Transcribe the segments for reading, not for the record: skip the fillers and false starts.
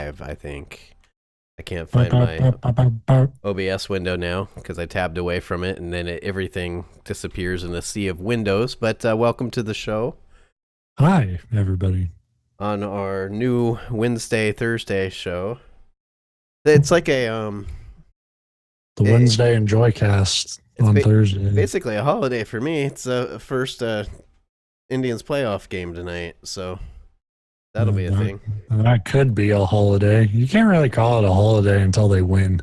live, I think. I can't Ba, find ba, my ba, ba, ba, ba. OBS window now because I tabbed away from it and then everything disappears in a sea of windows. But welcome to the show Hi, everybody. on our new Wednesday, Thursday show. It's like The it, Wednesday Enjoycast it's on Thursday. basically a holiday for me. It's a first Indians playoff game tonight, so that'll be a That, thing. that could be a holiday. You can't really call it a holiday until they win.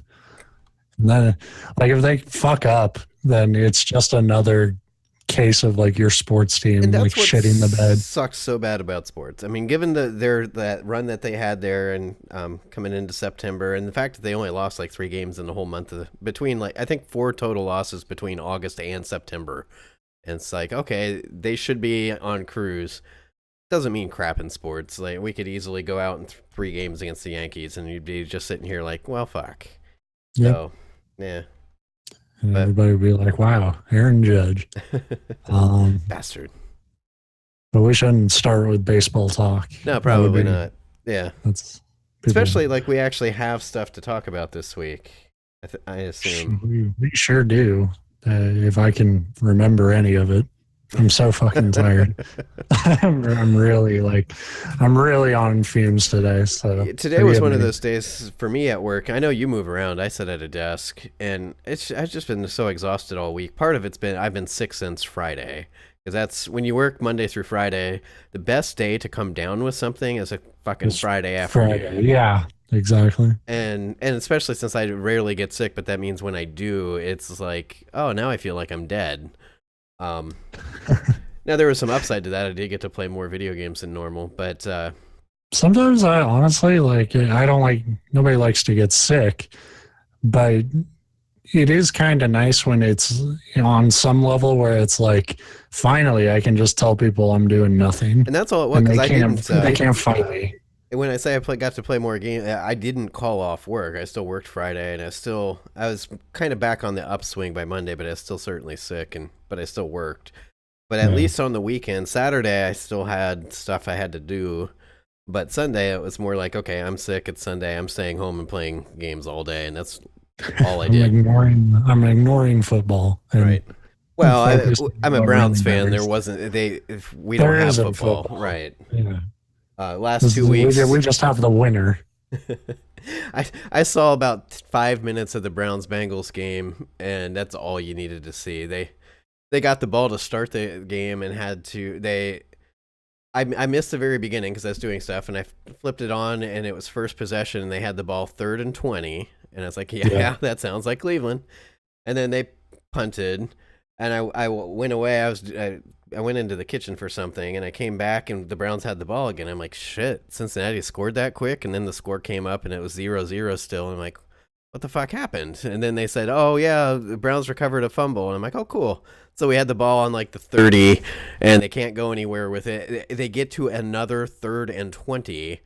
And then, like, if they fuck up, then it's just another case of like your sports team And like that's what shitting the bed. sucks so bad about sports. I mean, given that run that they had there and coming into September, and the fact that they only lost like 3 games in the whole month between like I think 4 total losses between August and September, and it's like okay, they should be on cruise. Doesn't mean crap in sports. Like we could easily go out in 3 games against the Yankees, and you'd be just sitting here like, well, fuck. Yep. So, yeah, And but everybody would be like, wow, Aaron Judge. bastard. But we shouldn't start with baseball talk. No, That would probably be, not. Yeah. that's people. Especially like we actually have stuff to talk about this week. I assume. We sure do. If I can remember any of it, I'm so fucking tired. I'm really on fumes today. So Today was forgive one of me. those days for me at work. I know you move around. I sit at a desk, and I've just been so exhausted all week. Part of it's been I've been sick since Friday because that's when you work Monday through Friday. The best day to come down with something is a fucking It's Friday afternoon. Friday. Yeah, exactly. And especially since I rarely get sick, but that means when I do, it's like, oh, now I feel like I'm dead. Um, Now there was some upside to that. I did get to play more video games than normal, but Sometimes I honestly like. I don't like. Nobody likes to get sick, but it is kind of nice when it's on some level where it's like, finally, I can just tell people I'm doing nothing, and that's all it was and because they I can't. didn't. They can't fight me. When I say got to play more games, I didn't call off work. I still worked Friday, and I was kind of back on the upswing by Monday, but I was still certainly sick, but I still worked. But at Yeah. least on the weekend, Saturday, I still had stuff I had to do. But Sunday, it was more like, okay, I'm sick. It's Sunday. I'm staying home and playing games all day, and that's all I I'm did. ignoring. I'm ignoring football. And Right. Well, focusing I'm on a what Browns really fan. There matters. wasn't if we don't There have isn't football, football. right? Yeah. Last 2 weeks, We just have the winner. I saw about 5 minutes of the Browns Bengals game, and that's all you needed to see. They got the ball to start the game and had to I missed the very beginning because I was doing stuff, and I flipped it on, and it was first possession, and they had the ball 3rd and 20, and I was like, yeah, Yeah. that sounds like Cleveland. And then they punted, and I went away. I went into the kitchen for something, and I came back, and the Browns had the ball again. I'm like, shit, Cincinnati scored that quick, and then the score came up, and it was 0-0 still. And I'm like, what the fuck happened? And then they said, oh yeah, the Browns recovered a fumble, and I'm like, oh cool. So we had the ball on like the 30, and they can't go anywhere with it. They get to another 3rd and 20,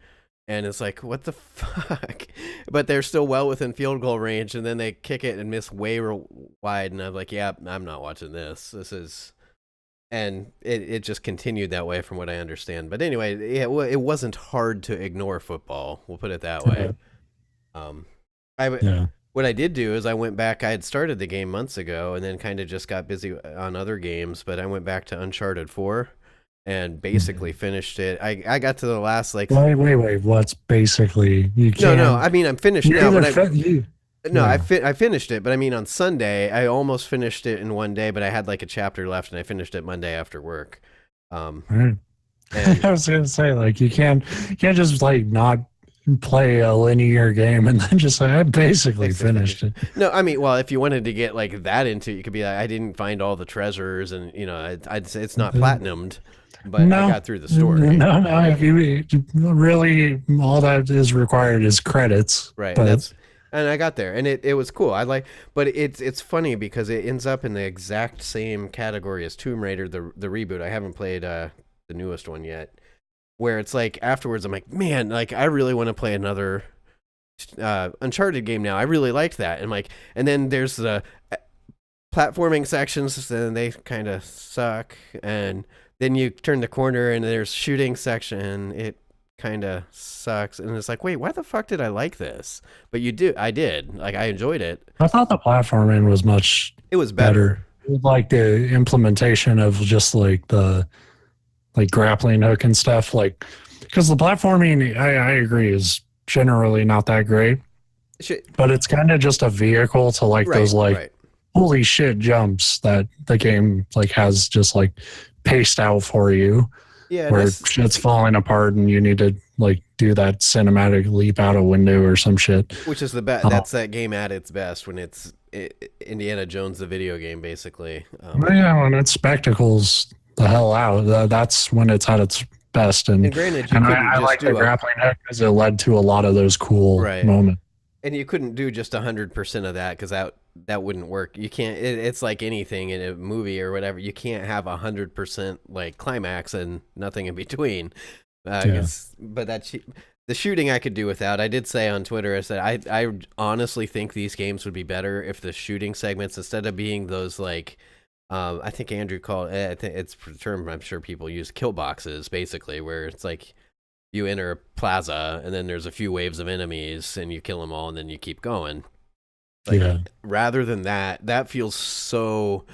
and it's like, what the fuck? But they're still well within field goal range, and then they kick it and miss way wide, and I'm like, yeah, I'm not watching this. And it just continued that way from what I understand. But anyway, it wasn't hard to ignore football. We'll put it that way. Um, I Yeah. what I did do is I went back. I had started the game months ago, and then kind of just got busy on other games. But I went back to Uncharted 4 and basically finished it. I got to the last like Wait. What's basically you can't. no. I mean I'm finished You now, either but no, yeah. I finished it. But I mean on Sunday I almost finished it in one day, but I had like a chapter left, and I finished it Monday after work. Right. And I was gonna say like you can't just like not play a linear game and then just say I basically finished it. No, I mean, well, if you wanted to get like that into it, you could be like, I didn't find all the treasures, and I'd say it's not platinumed, but I got through the story. No. If you really, all that is required is credits. Right, But and I got there, and it was cool. But it's funny because it ends up in the exact same category as Tomb Raider, the reboot. I haven't played the newest one yet, where it's like afterwards, I'm like, man, like I really want to play another Uncharted game now. I really liked that, and like, and then there's the platforming sections, and they kind of suck, and then you turn the corner and there's shooting section. It kind of sucks. And it's like, wait, why the fuck did I like this? But I did. Like, I enjoyed it. I thought the platforming was much It was better. Like the implementation of just like the like grappling hook and stuff, like because the platforming, I agree, is generally not that great, but it's kind of just a vehicle to like those like holy shit jumps that the game like has just like paced out for you. Yeah, where shit's falling apart and you need to like do that cinematic leap out a window or some shit. Which is the best. That's that game at its best when it's Indiana Jones, the video game, basically. Yeah, when it spectacles the hell out, that's when it's at its best. And granted, I like the grappling hook because it led to a lot of those cool moments. And you couldn't do just 100% of that because that wouldn't work. You can't. It's like anything in a movie or whatever. You can't have 100% like climax and nothing in between. But the shooting I could do without. I did say on Twitter, I said I honestly think these games would be better if the shooting segments, instead of being those like I think Andrew called it, I think it's a term I'm sure people use, kill boxes, basically, where it's like you enter a plaza and then there's a few waves of enemies and you kill them all and then you keep going. Like, rather than that feels so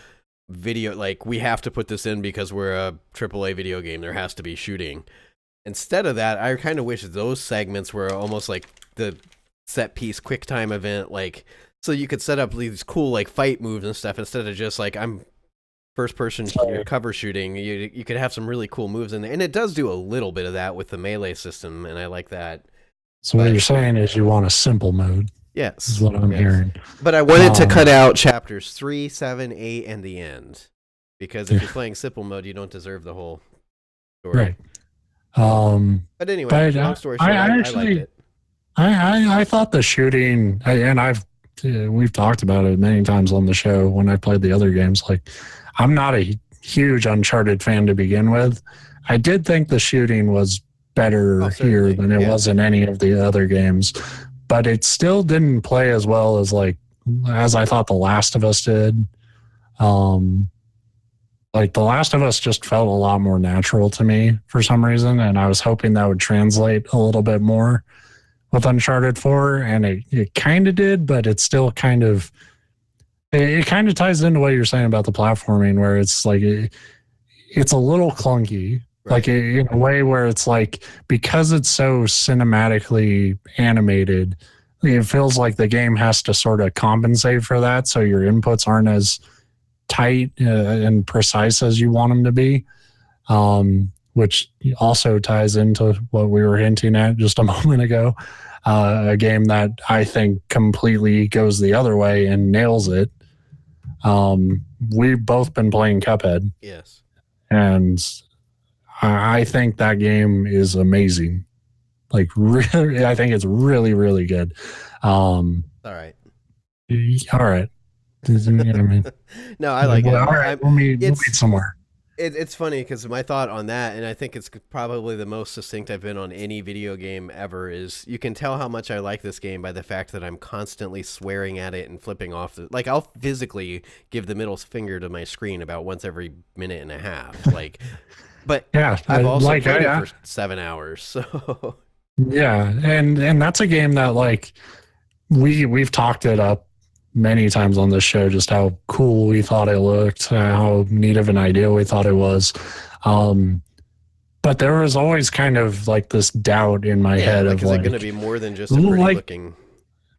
video, like we have to put this in because we're a AAA video game. There has to be shooting. Instead of that, I kind of wish those segments were almost like the set piece quick time event, like so you could set up these cool like fight moves and stuff instead of just like I'm first person cover shooting. You could have some really cool moves in there, and it does do a little bit of that with the melee system, and I like that. So what you're saying is you want a simple mode. Yes, is what I'm hearing. But I wanted to cut out chapters 3, 7, 8, and the end, because if you're playing simple mode, you don't deserve the whole story. Right. But anyway, long story short, I liked it. I thought the shooting, and we've talked about it many times on the show when I played the other games. Like, I'm not a huge Uncharted fan to begin with. I did think the shooting was better here than it was in any of the other games, but it still didn't play as well as I thought The Last of Us did. Like The Last of Us just felt a lot more natural to me for some reason, and I was hoping that would translate a little bit more with Uncharted 4, and it kind of did, but it's still kind of ties into what you're saying about the platforming, where it's like it's a little clunky, like in a way where it's like, because it's so cinematically animated, it feels like the game has to sort of compensate for that, so your inputs aren't as tight and precise as you want them to be, which also ties into what we were hinting at just a moment ago. A game that I think completely goes the other way and nails it. We've both been playing Cuphead. Yes. And I think that game is amazing. Like, really, I think it's really, really good. All right. All right. You know what I mean? No, I like it. All right, we'll meet somewhere. It's funny because my thought on that, and I think it's probably the most succinct I've been on any video game ever, is you can tell how much I like this game by the fact that I'm constantly swearing at it and flipping off. Like, I'll physically give the middle finger to my screen about once every minute and a half. Like, but yeah, I've also played it for 7 hours. So yeah, and that's a game that like we've talked it up many times on this show, just how cool we thought it looked, how neat of an idea we thought it was. But there was always kind of like this doubt in my head of like, is it going to be more than just a pretty looking?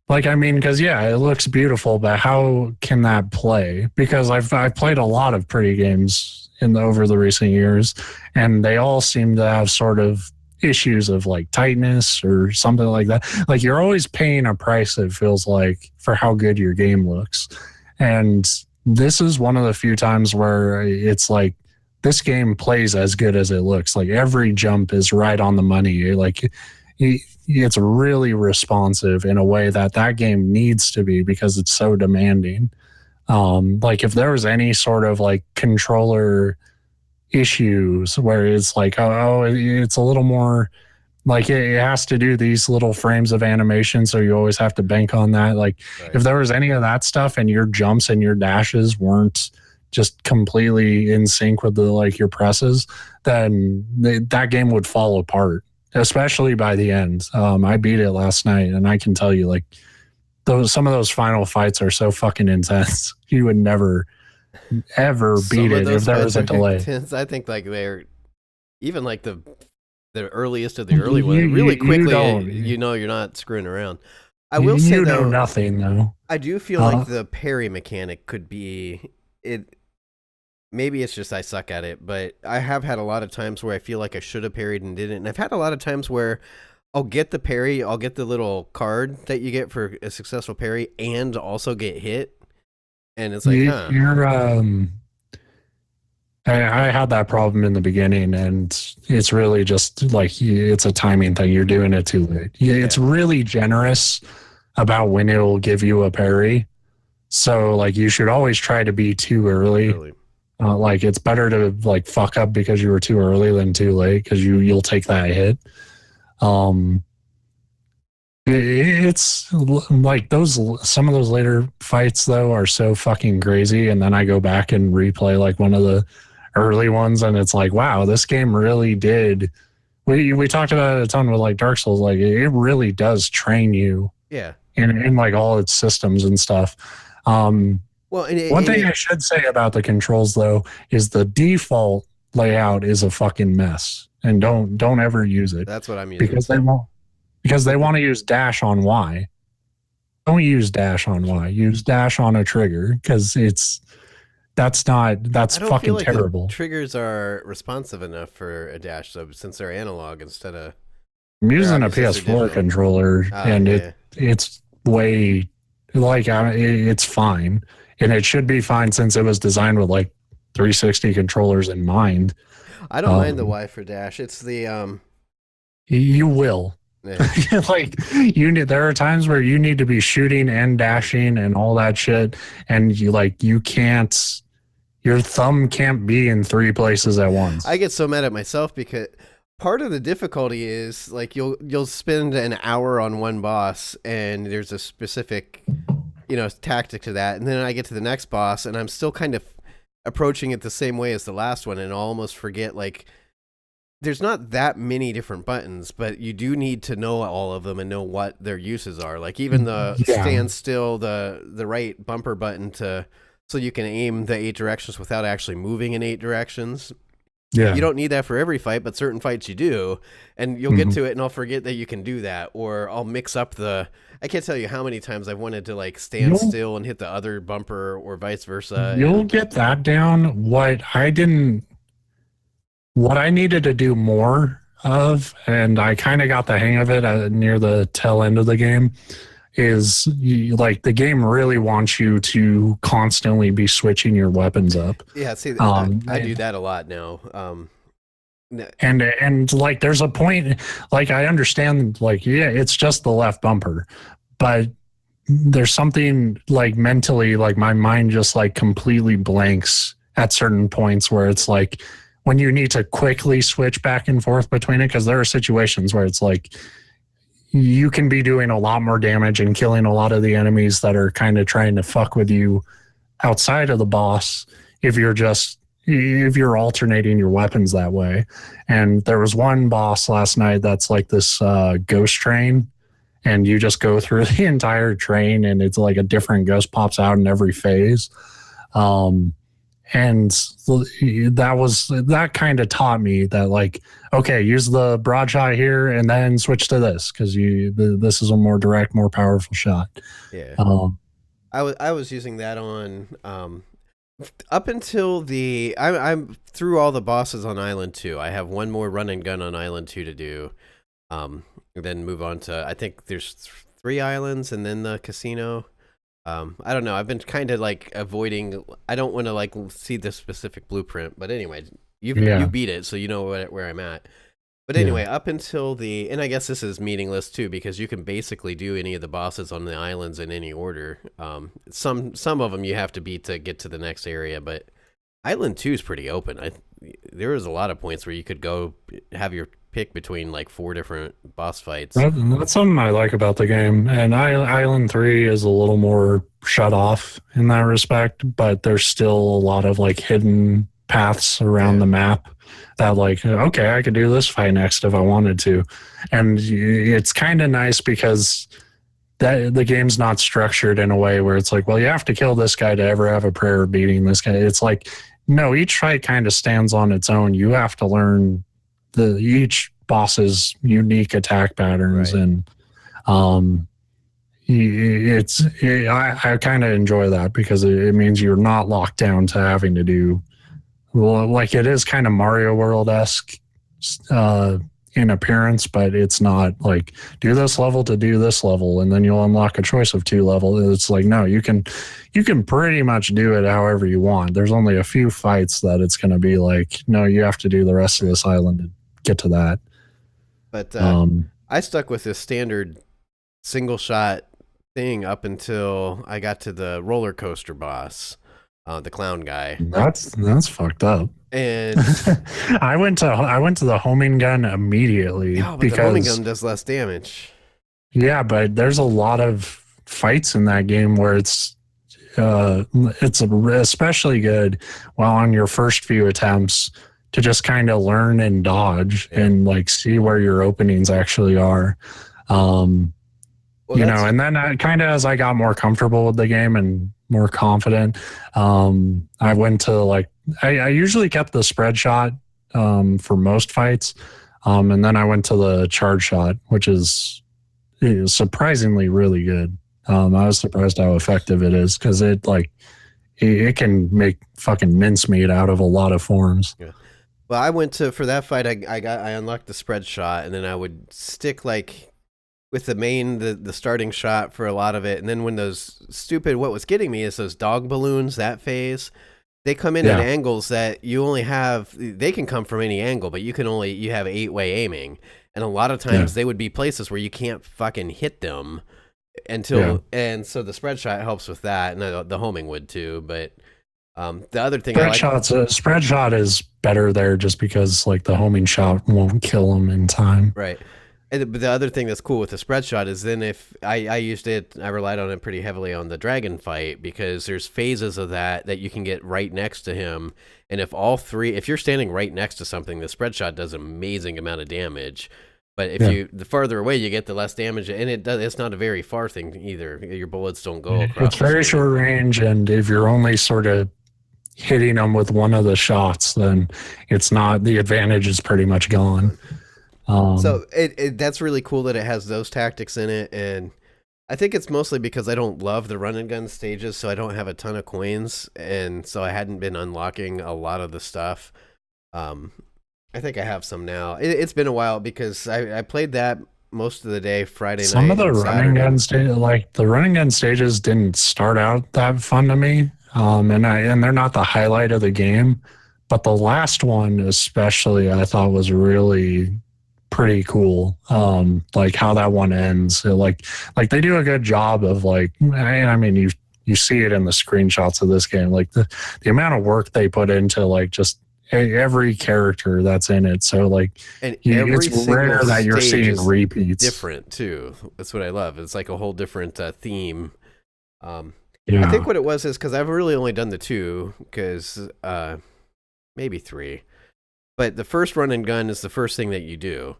Like, I mean, because it looks beautiful, but how can that play? Because I've played a lot of pretty games over the recent years, and they all seem to have sort of issues of like tightness or something like that. Like, you're always paying a price, it feels like, for how good your game looks. And this is one of the few times where it's like, this game plays as good as it looks. Like, every jump is right on the money. Like, it's really responsive in a way that game needs to be, because it's so demanding. Like, if there was any sort of like controller issues where it's like, it's a little more like it has to do these little frames of animation, so you always have to bank on that. Like, if there was any of that stuff and your jumps and your dashes weren't just completely in sync with your presses, then that game would fall apart. especially by the end. I beat it last night, and I can tell you, like, some of those final fights are so fucking intense. You would never ever beat it if there was a delay. Intense. I think like they're even like the earliest of the early one. Really quickly, you know you're not screwing around. I will say you though, know nothing though. I do feel like the parry mechanic could be it. Maybe it's just I suck at it, but I have had a lot of times where I feel like I should have parried and didn't. And I've had a lot of times where I'll get the parry, I'll get the little card that you get for a successful parry, and also get hit. And it's like, I had that problem in the beginning, and it's really just like it's a timing thing. You're doing it too late. It's really generous about when it'll give you a parry. So like you should always try to be too early. Like it's better to like fuck up because you were too early than too late, because you'll take that hit. It's like some of those later fights though are so fucking crazy, and then I go back and replay like one of the early ones, and it's like, wow, this game really did. We talked about it a ton with like Dark Souls. Like it really does train you. Yeah. In like all its systems and stuff. Well, one thing I should say about the controls though is the default layout is a fucking mess, and don't ever use it. That's what I'm using. Because they want to use dash on Y. Don't use dash on Y. Use dash on a trigger, because that's fucking like terrible. Triggers are responsive enough for a dash, so since they're analog instead of. I'm using a PS4 controller, and it's way like it's fine. And it should be fine since it was designed with like 360 controllers in mind. I don't mind the Y for dash. It's the you will. Yeah. Like there are times where you need to be shooting and dashing and all that shit, and you can't. Your thumb can't be in three places at once. I get so mad at myself because part of the difficulty is like you'll spend an hour on one boss, and there's a specific tactic to that, and then I get to the next boss and I'm still kind of approaching it the same way as the last one, and I'll almost forget like there's not that many different buttons, but you do need to know all of them and know what their uses are. Like even the stand still, the right bumper button so you can aim the 8 directions without actually moving in 8 directions. Yeah. You don't need that for every fight, but certain fights you do, and you'll get to it and I'll forget that you can do that, or I'll mix up I can't tell you how many times I've wanted to like stand still and hit the other bumper or vice versa. You'll get that down. What I needed to do more of, and I kind of got the hang of it near the tail end of the game, is like the game really wants you to constantly be switching your weapons up. Yeah, see, I do that a lot now. And like there's a point, like I understand, like it's just the left bumper, but there's something like mentally, like my mind just like completely blanks at certain points where it's like when you need to quickly switch back and forth between it, because there are situations where it's like you can be doing a lot more damage and killing a lot of the enemies that are kind of trying to fuck with you outside of the boss if you're alternating your weapons that way. And there was one boss last night that's like this ghost train, and you just go through the entire train and it's like a different ghost pops out in every phase. And that kind of taught me that, like, okay, use the broad shot here and then switch to this, because this is a more direct, more powerful shot. Yeah. I was using that on up until I'm through all the bosses on Island 2. I have one more run and gun on Island 2 to do. Then move on to, I think there's 3 islands and then the casino. I don't know. I've been kind of like avoiding. I don't want to like see the specific blueprint, but anyway, you beat it, so you know where I'm at. But anyway, up until and I guess this is meaningless too, because you can basically do any of the bosses on the islands in any order. Some of them you have to beat to get to the next area, but Island 2 is pretty open. There was a lot of points where you could go have your pick between like 4 different boss fights. That's something I like about the game. And Island 3 is a little more shut off in that respect, but there's still a lot of like hidden paths around the map that like, okay, I could do this fight next if I wanted to. And it's kind of nice because that the game's not structured in a way where it's like, well, you have to kill this guy to ever have a prayer of beating this guy. It's like, no, each fight kind of stands on its own. You have to learn each boss's unique attack patterns, and I kind of enjoy that because it means you're not locked down to having to do, well, like it is kind of Mario World-esque in appearance, but it's not like do this level to do this level and then you'll unlock a choice of 2 levels. It's like, no, you can pretty much do it however you want. There's only a few fights that it's going to be like, no, you have to do the rest of this island to get to that. But I stuck with this standard single shot thing up until I got to the roller coaster boss, the clown guy. That's fucked up. And I went to the homing gun immediately because the homing gun does less damage. Yeah, but there's a lot of fights in that game where it's especially good while on your first few attempts to just kind of learn and dodge and like see where your openings actually are. And then as I got more comfortable with the game and more confident, I went to like, I usually kept the spread shot for most fights. And then I went to the charge shot, which is surprisingly really good. I was surprised how effective it is because it can make fucking mincemeat out of a lot of forms. Yeah. Well, I went to, for that fight, I unlocked the spread shot, and then I would stick like with the starting shot for a lot of it. And then when those what was getting me is those dog balloons, that phase, they come in at angles that you only have, they can come from any angle, but you have 8-way aiming. And a lot of times they would be places where you can't fucking hit them and so the spread shot helps with that. And the homing would too. But the other thing spread shot is better there just because like the homing shot won't kill them in time. Right. But the other thing that's cool with the spread shot is then if I used it, I relied on it pretty heavily on the dragon fight because there's phases of that you can get right next to him. And if you're standing right next to something, the spread shot does an amazing amount of damage. But if the farther away you get, the less damage. And it's not a very far thing either. Your bullets don't go across. It's very short range. And if you're only sort of hitting them with one of the shots, then it's not, the advantage is pretty much gone. So that's really cool that it has those tactics in it, and I think it's mostly because I don't love the run and gun stages, so I don't have a ton of coins, and so I hadn't been unlocking a lot of the stuff. I think I have some now. It's been a while because I played that most of the day Friday night. Some of the running gun stages, like the running gun stages, didn't start out that fun to me, and they're not the highlight of the game, but the last one especially I thought was really pretty cool. Like how that one ends. So like they do a good job of like, I mean, you see it in the screenshots of this game, like the amount of work they put into like just every character that's in it. So like, and it's rare that you're seeing repeats. Different too. That's what I love. It's like a whole different theme. I think what it was is because I've really only done the 2, because maybe 3. But the first run and gun is the first thing that you do.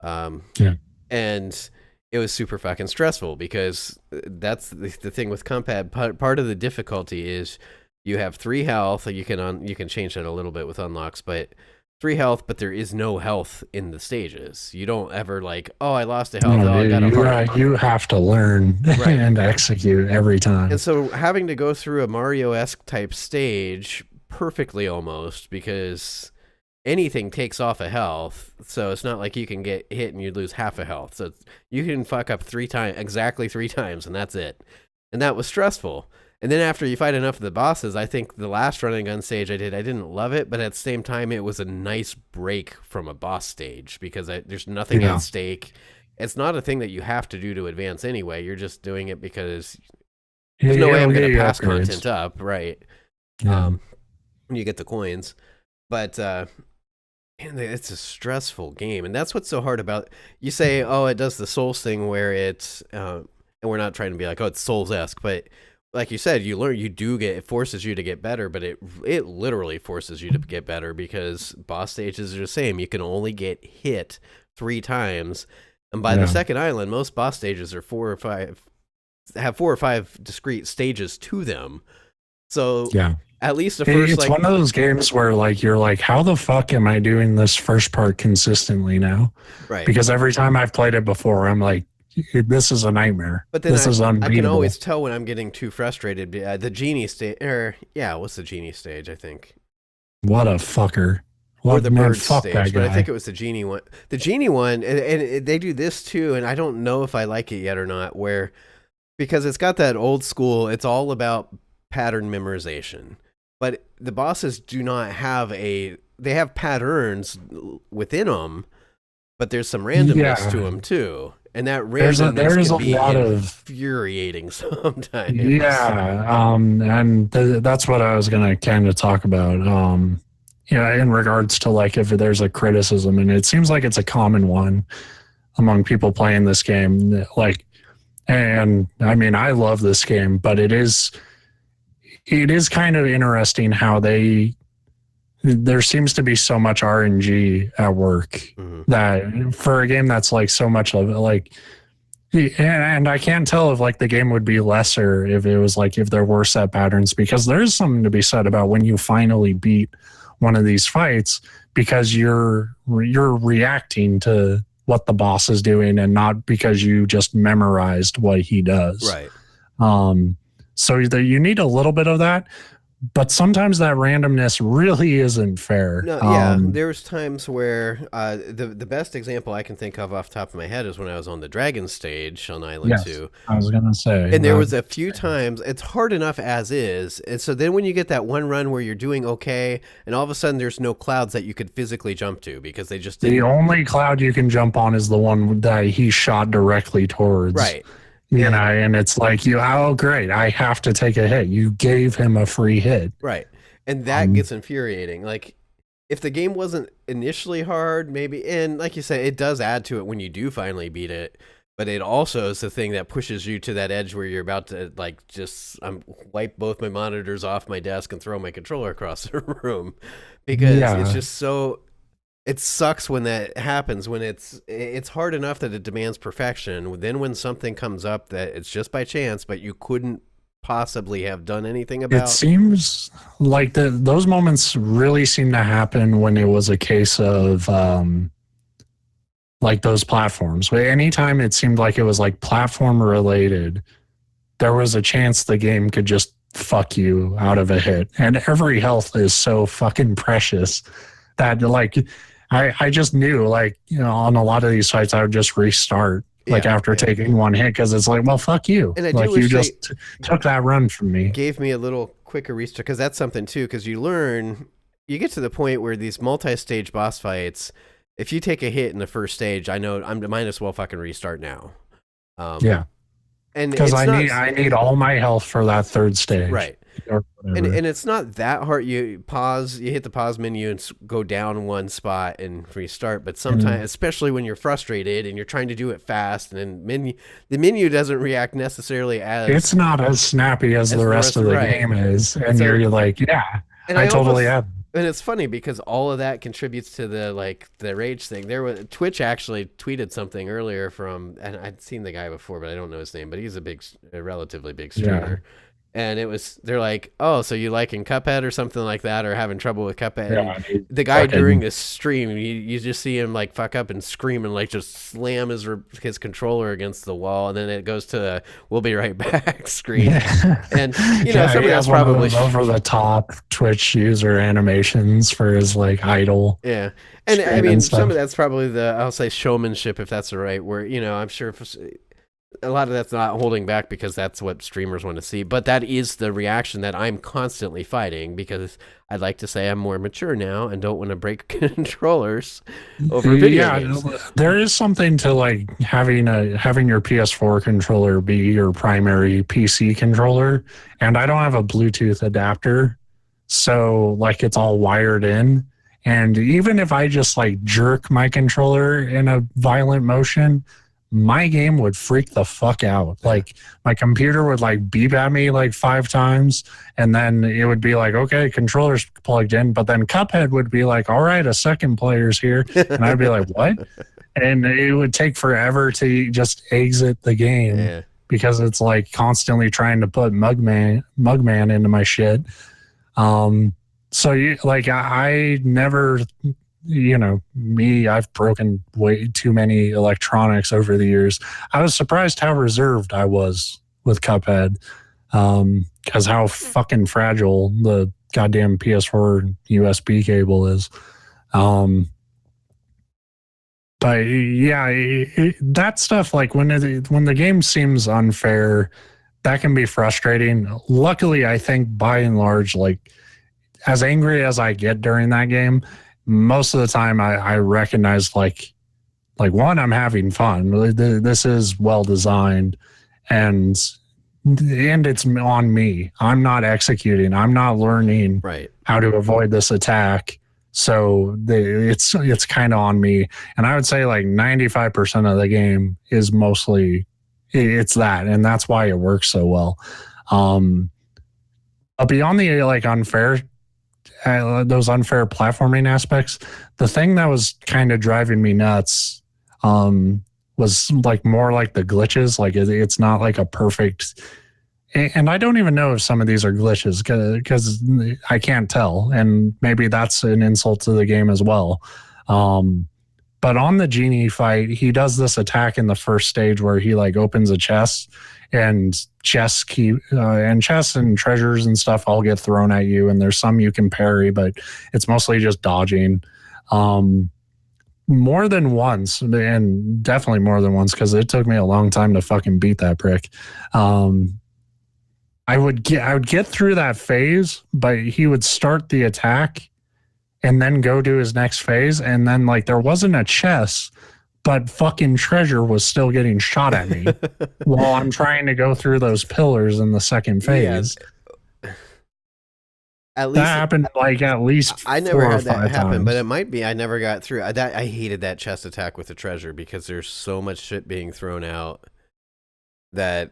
And it was super fucking stressful because that's the thing with Cuphead. Part of the difficulty is you have 3 health. You can change that a little bit with unlocks, but 3 health, but there is no health in the stages. You don't ever like, oh, I lost a health. I got a heart. You have to learn and execute every time. And so having to go through a Mario-esque type stage perfectly almost, because anything takes off a health, so it's not like you can get hit and you lose half a health. So you can fuck up exactly 3 times, and that's it. And that was stressful. And then after you fight enough of the bosses, I think the last running gun stage I didn't love it, but at the same time, it was a nice break from a boss stage because there's nothing at stake. It's not a thing that you have to do to advance anyway. You're just doing it because there's no way I'm going to pass content up, right? You get the coins. But it's a stressful game, and that's what's so hard about. You say, oh, it does the Souls thing where it's, and we're not trying to be like, oh, it's Souls-esque, but like you said, you learn, you do get, it forces you to get better, but it literally forces you to get better because boss stages are the same. You can only get hit 3 times, and by the second island, most boss stages are 4 or 5, have 4 or 5 discrete stages to them. So at least the first, it's one of those games where like you're like, how the fuck am I doing this first part consistently now? Right. Because every time I've played it before, I'm like, this is a nightmare. But then this is unbeatable. I can always tell when I'm getting too frustrated. The genie stage, what's the genie stage? I think. What a fucker. Or the bird fuck stage, that guy. but I think it was the genie one. The genie one, and they do this too, and I don't know if I like it yet or not. Because it's got that old school. It's all about pattern memorization. But the bosses do not have they have patterns within them, but there's some randomness to them too. And that randomness can be infuriating sometimes. Yeah, and that's what I was going to kind of talk about. In regards to like if there's a criticism, and it seems like it's a common one among people playing this game. Like, and I mean, I love this game, but it is kind of interesting how there seems to be so much RNG at work that for a game that's like so much of it, like, and I can't tell if like the game would be lesser if it was like, if there were set patterns, because there's something to be said about when you finally beat one of these fights, because you're reacting to what the boss is doing and not because you just memorized what he does. Right. So you need a little bit of that, but sometimes that randomness really isn't fair. No, there's times where the best example I can think of off the top of my head is when I was on the Dragon stage on Island 2. I was going to say. And there was a few times, it's hard enough as is, and so then when you get that one run where you're doing okay, and all of a sudden there's no clouds that you could physically jump to because they just didn't. The only cloud you can jump on is the one that he shot directly towards. Right. And it's like, oh, great, I have to take a hit. You gave him a free hit. Right. And that gets infuriating. Like, if the game wasn't initially hard, maybe, and like you say, it does add to it when you do finally beat it, but it also is the thing that pushes you to that edge where you're about to, like, just wipe both my monitors off my desk and throw my controller across the room. Because it's just so... It sucks when that happens, when it's hard enough that it demands perfection. Then when something comes up that it's just by chance, but you couldn't possibly have done anything about. It seems like those moments really seem to happen when it was a case of like those platforms. Anytime it seemed like it was like platform related, there was a chance the game could just fuck you out of a hit. And every health is so fucking precious that like... I just knew, like, on a lot of these fights, I would just restart, after taking one hit, because it's like, well, fuck you. And like, you just took that run from me. Gave me a little quicker restart, because that's something, too, because you get to the point where these multi-stage boss fights, if you take a hit in the first stage, I know I might as well fucking restart now. And because I need all my health for that third stage. Right. And it's not that hard. You hit the pause menu and go down one spot and restart. But sometimes, especially when you're frustrated and you're trying to do it fast, and then the menu doesn't react necessarily as... It's not as snappy as the rest of the game is. And so, you're like, I totally have. And it's funny because all of that contributes to the rage thing. Twitch actually tweeted something earlier and I'd seen the guy before, but I don't know his name, but he's a relatively big streamer. And they're like, oh, so you liking Cuphead or something like that, or having trouble with Cuphead? The guy during this stream, you just see him like fuck up and scream and like just slam his controller against the wall, and then it goes to "We'll be right back" screen. And some of that's probably over the top Twitch user animations for his like idol. Yeah, and I mean some of that's probably I'll say showmanship, if that's the right word. I'm sure. A lot of that's not holding back because that's what streamers want to see, but that is the reaction that I'm constantly fighting, because I'd like to say I'm more mature now and don't want to break controllers over video games. There is something to like having your PS4 controller be your primary PC controller, and I don't have a Bluetooth adapter, so like it's all wired in, and even if I just like jerk my controller in a violent motion, my game would freak the fuck out. Like my computer would like beep at me like 5 times, and then it would be like, okay, controller's plugged in. But then Cuphead would be like, all right, a second player's here. And I'd be like, what? And it would take forever to just exit the game because it's like constantly trying to put Mugman into my shit. So I never, I've broken way too many electronics over the years. I was surprised how reserved I was with Cuphead, because how fucking fragile the goddamn PS4 USB cable is. But yeah, that stuff, like when the game seems unfair, that can be frustrating. Luckily, I think by and large, like as angry as I get during that game, most of the time I recognize like one, I'm having fun. This is well designed, and it's on me. I'm not executing. I'm not learning how to avoid this attack. So it's kind of on me. And I would say like 95% of the game is mostly it's that, and that's why it works so well. But beyond the like unfair, those unfair platforming aspects, the thing that was kind of driving me nuts was like more like the glitches. Like it's not like a perfect. And I don't even know if some of these are glitches because I can't tell. And maybe that's an insult to the game as well. But on the genie fight, he does this attack in the first stage where he like opens a chest, and chests and treasures and stuff all get thrown at you. And there's some you can parry, but it's mostly just dodging. More than once, and definitely more than once, because it took me a long time to fucking beat that prick. I would get through that phase, but he would start the attack and then go to his next phase, and then like there wasn't a chest, but fucking treasure was still getting shot at me while I'm trying to go through those pillars in the second phase. Yeah. At least that happened like at least I never had that happen, times. but it might be I never got through. I hated that chest attack with the treasure because there's so much shit being thrown out that.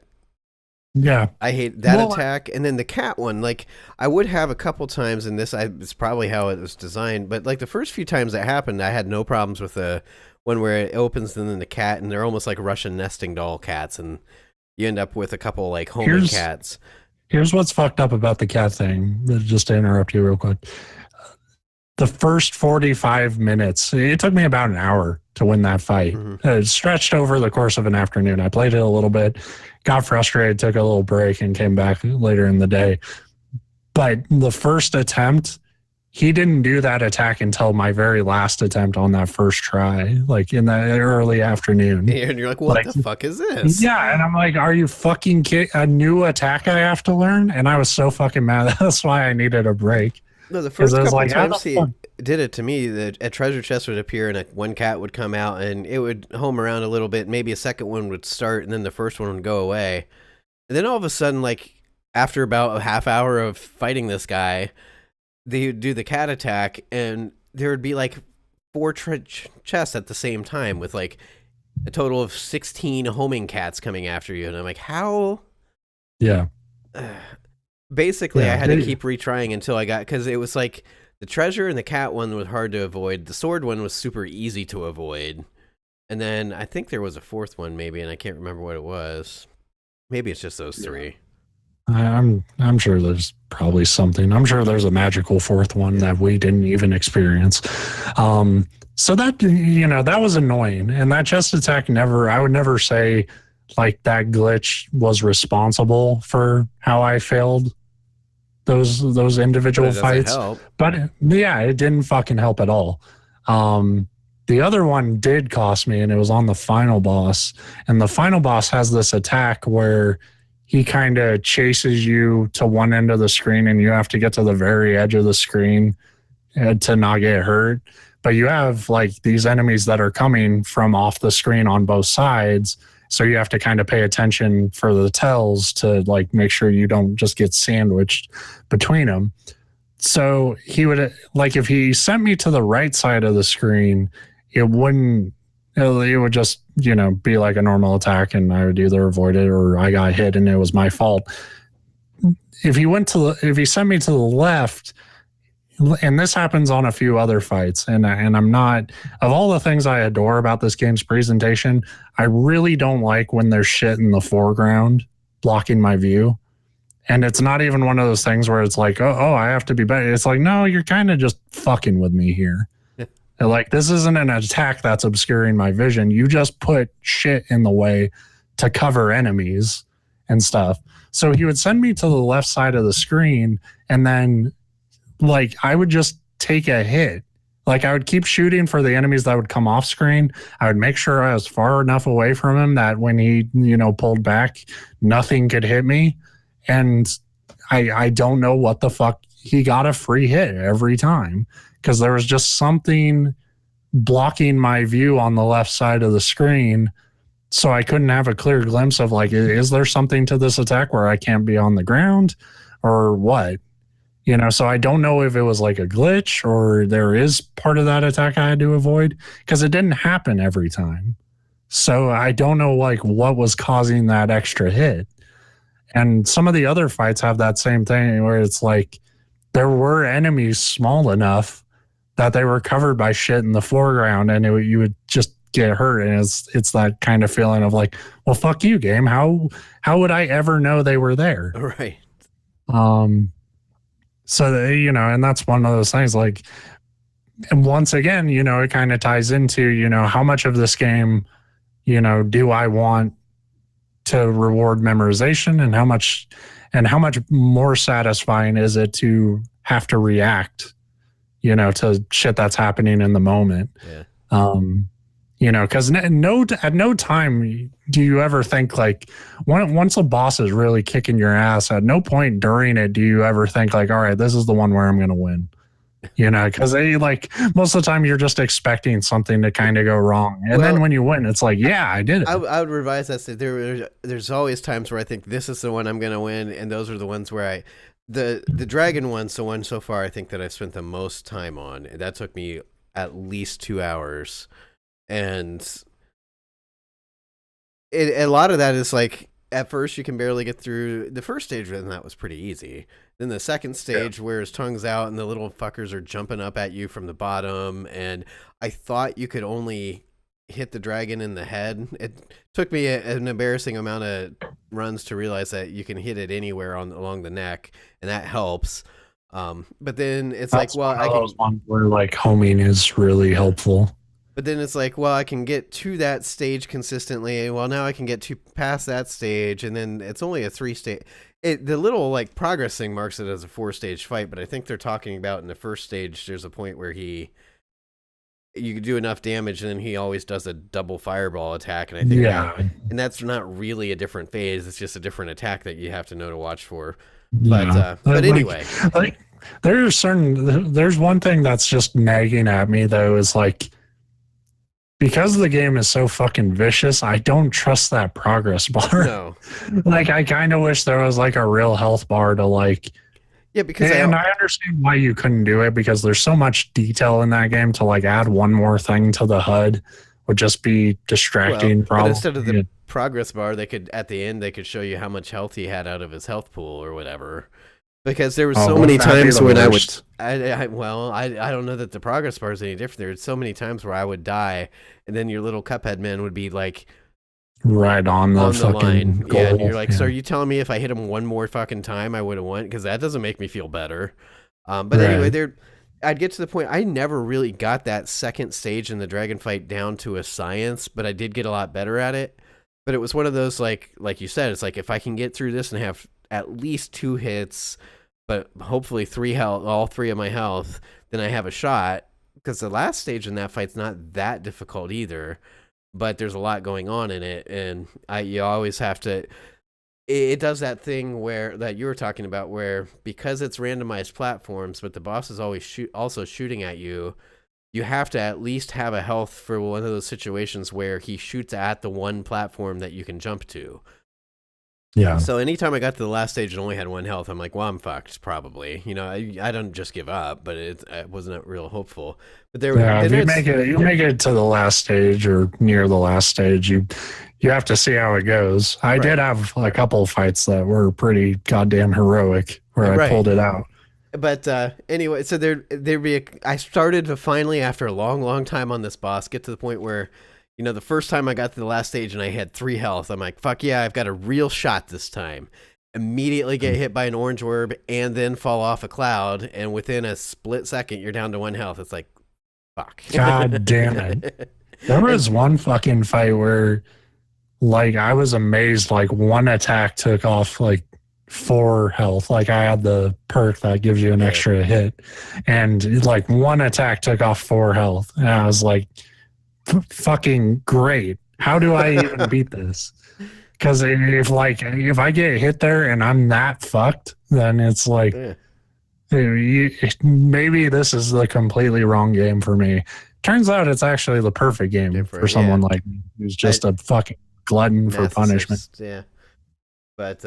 Yeah, I hate that attack. And then the cat one, like I would have a couple times in this. It's probably how it was designed, but like the first few times that happened, I had no problems with the one where it opens and then the cat, and they're almost like Russian nesting doll cats, and you end up with a couple like homing cats. Here's what's fucked up about the cat thing. Just to interrupt you real quick. The first 45 minutes, it took me about an hour to win that fight. It stretched over the course of an afternoon. I played it a little bit, got frustrated, took a little break, and came back later in the day. But the first attempt, he didn't do that attack until my very last attempt on that first try, like in the early afternoon. And you're like, what the fuck is this? Yeah, and I'm like, are you fucking kidding? A new attack I have to learn? And I was so fucking mad. That's why I needed a break. No, the first couple times he did it to me, a treasure chest would appear and one cat would come out and it would home around a little bit. Maybe a second one would start and then the first one would go away. And then all of a sudden, like after about a half hour of fighting this guy, they would do the cat attack and there would be like 4 chests at the same time with like a total of 16 homing cats coming after you. And I'm like, how? Yeah. Basically, I had to keep retrying until I got, because it was like the treasure and the cat one was hard to avoid. The sword one was super easy to avoid. And then I think there was a fourth one maybe, and I can't remember what it was. Maybe it's just those 3. I'm sure there's probably something. I'm sure there's a magical fourth one that we didn't even experience. So that, that was annoying. And that chest attack I would never say like that glitch was responsible for how I failed those individual fights. But yeah, it didn't fucking help at all. The other one did cost me, and it was on the final boss. And the final boss has this attack where he kind of chases you to one end of the screen, and you have to get to the very edge of the screen to not get hurt. But you have like these enemies that are coming from off the screen on both sides. So you have to kind of pay attention for the tells to like make sure you don't just get sandwiched between them. So he would like, if he sent me to the right side of the screen, it wouldn't It would just, be like a normal attack, and I would either avoid it or I got hit and it was my fault. If he sent me to the left, and this happens on a few other fights, and I'm not, of all the things I adore about this game's presentation, I really don't like when there's shit in the foreground blocking my view. And it's not even one of those things where it's like, oh, I have to be better. It's like, no, you're kind of just fucking with me here. Like, this isn't an attack that's obscuring my vision. You just put shit in the way to cover enemies and stuff. So he would send me to the left side of the screen, and then, like, I would just take a hit. Like, I would keep shooting for the enemies that would come off screen. I would make sure I was far enough away from him that when he, pulled back, nothing could hit me. And I don't know what the fuck. He got a free hit every time because there was just something blocking my view on the left side of the screen. So I couldn't have a clear glimpse of, like, is there something to this attack where I can't be on the ground or what? So I don't know if it was like a glitch or there is part of that attack I had to avoid, because it didn't happen every time. So I don't know, like, what was causing that extra hit. And some of the other fights have that same thing where it's like there were enemies small enough that they were covered by shit in the foreground, and you would just get hurt. And it's that kind of feeling of like, well, fuck you, game. How would I ever know they were there? Right. So, and that's one of those things, like, and once again, it kind of ties into, how much of this game, do I want to reward memorization, and how much more satisfying is it to have to react, to shit that's happening in the moment. Yeah. Because at no time do you ever think, like, once a boss is really kicking your ass, at no point during it do you ever think, like, all right, this is the one where I'm going to win. Because like, most of the time you're just expecting something to kind of go wrong, and then when you win, it's like, yeah, I did it. I would revise that. Say there's always times where I think this is the one I'm going to win, and those are the ones where the dragon one's the one so far I think that I've spent the most time on. That took me at least 2 hours, and a lot of that is like, at first you can barely get through the first stage, and that was pretty easy. Then the second stage, where his tongue's out and the little fuckers are jumping up at you from the bottom, and I thought you could only hit the dragon in the head. It took me an embarrassing amount of runs to realize that you can hit it anywhere along the neck, and that helps. But then it's That's like, well, I can, one where, like, homing is really helpful. But then it's like, well, I can get to that stage consistently. Well, now I can get past that stage, and then it's only a 3-stage. The little, like, progress thing marks it as a 4-stage fight, but I think they're talking about in the first stage, there's a point where you can do enough damage, and then he always does a double fireball attack, and I think and that's not really a different phase. It's just a different attack that you have to know to watch for. But anyway, like, there's one thing that's just nagging at me, though, is like, because the game is so fucking vicious, I don't trust that progress bar. No. Like, I kind of wish there was, like, a real health bar to, like... Yeah, because I understand why you couldn't do it, because there's so much detail in that game. To, like, add one more thing to the HUD would just be distracting. But instead of the progress bar, at the end they could show you how much health he had out of his health pool or whatever. Because there were so many times when I don't know that the progress bar is any different. There's so many times where I would die, and then your little Cuphead man would be like, right on the line. Goal. Yeah, and you're like, so are you telling me if I hit him one more fucking time, I would have won? Because that doesn't make me feel better. But anyway, I'd get to the point. I never really got that second stage in the dragon fight down to a science, but I did get a lot better at it. But it was one of those, like you said, it's like, if I can get through this and have at least 2 hits, but hopefully all 3 of my health, then I have a shot. Because the last stage in that fight's not that difficult either, but there's a lot going on in it, and you always have to. It does that thing that you were talking about, where because it's randomized platforms, but the boss is always also shooting at you. You have to at least have a health for one of those situations where he shoots at the one platform that you can jump to. Yeah. So anytime I got to the last stage and only had 1 health, I'm like, well, I'm fucked probably. You know, I don't just give up, but I wasn't real hopeful. But Yeah, if you make it to the last stage or near the last stage, you have to see how it goes. I did have a couple of fights that were pretty goddamn heroic where I pulled it out. But anyway, so I started to finally, after a long time on this boss, get to the point where, you know, the first time I got to the last stage and I had 3 health, I'm like, fuck yeah, I've got a real shot this time. Immediately get hit by an orange orb and then fall off a cloud, and within a split second, you're down to 1 health. It's like, fuck. God damn it. There was one fucking fight where, like, I was amazed, like, one attack took off, like, 4 health. Like, I had the perk that gives you an extra hit, and, like, one attack took off 4 health. And I was like, fucking great. How do I even beat this? Because if I get hit there and I'm that fucked, then it's like, maybe this is the completely wrong game for me. Turns out it's actually the perfect game for someone like me who's just a fucking glutton for punishment. Yeah. But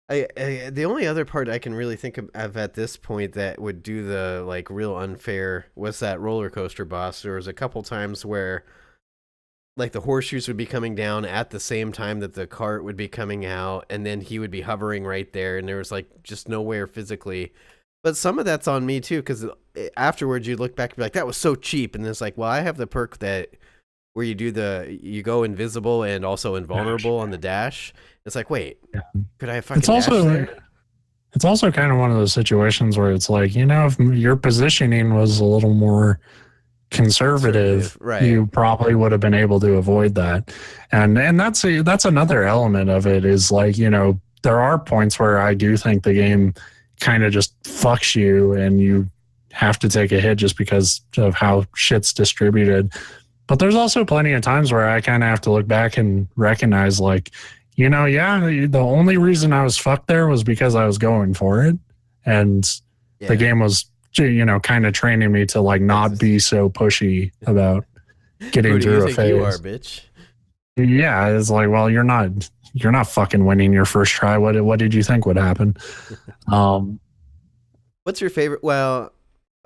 the only other part I can really think of at this point that would do the like real unfair was that roller coaster boss. There was a couple times where like the horseshoes would be coming down at the same time that the cart would be coming out, and then he would be hovering right there, and there was like just nowhere physically. But some of that's on me too, because afterwards you look back and be like, that was so cheap, and it's like, well, I have the perk that where you go invisible and also invulnerable on the dash. It's like, wait, could I have fucking It's also kind of one of those situations where it's like, you know, if your positioning was a little more conservative, you probably would have been able to avoid that. And that's another element of it is like, you know, there are points where I do think the game kind of just fucks you and you have to take a hit just because of how shit's distributed. But there's also plenty of times where I kind of have to look back and recognize, like, you know, the only reason I was fucked there was because I was going for it. And the game was, you know, kind of training me to like not be so pushy about getting through a phase. You are, bitch. Yeah, it's like, well, you're not fucking winning your first try. What did you think would happen? What's your favorite? Well,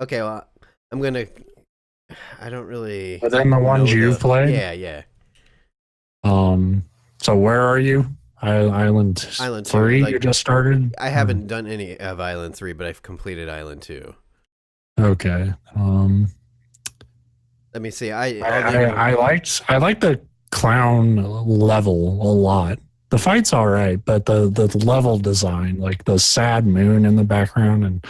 okay, well, I don't really. But then the ones you've played? Yeah. So where are you? Island 3 like, you just started? I haven't done any of Island 3, but I've completed Island 2. Okay. Let me see. I liked the clown level a lot. The fight's all right, but the level design, like the sad moon in the background and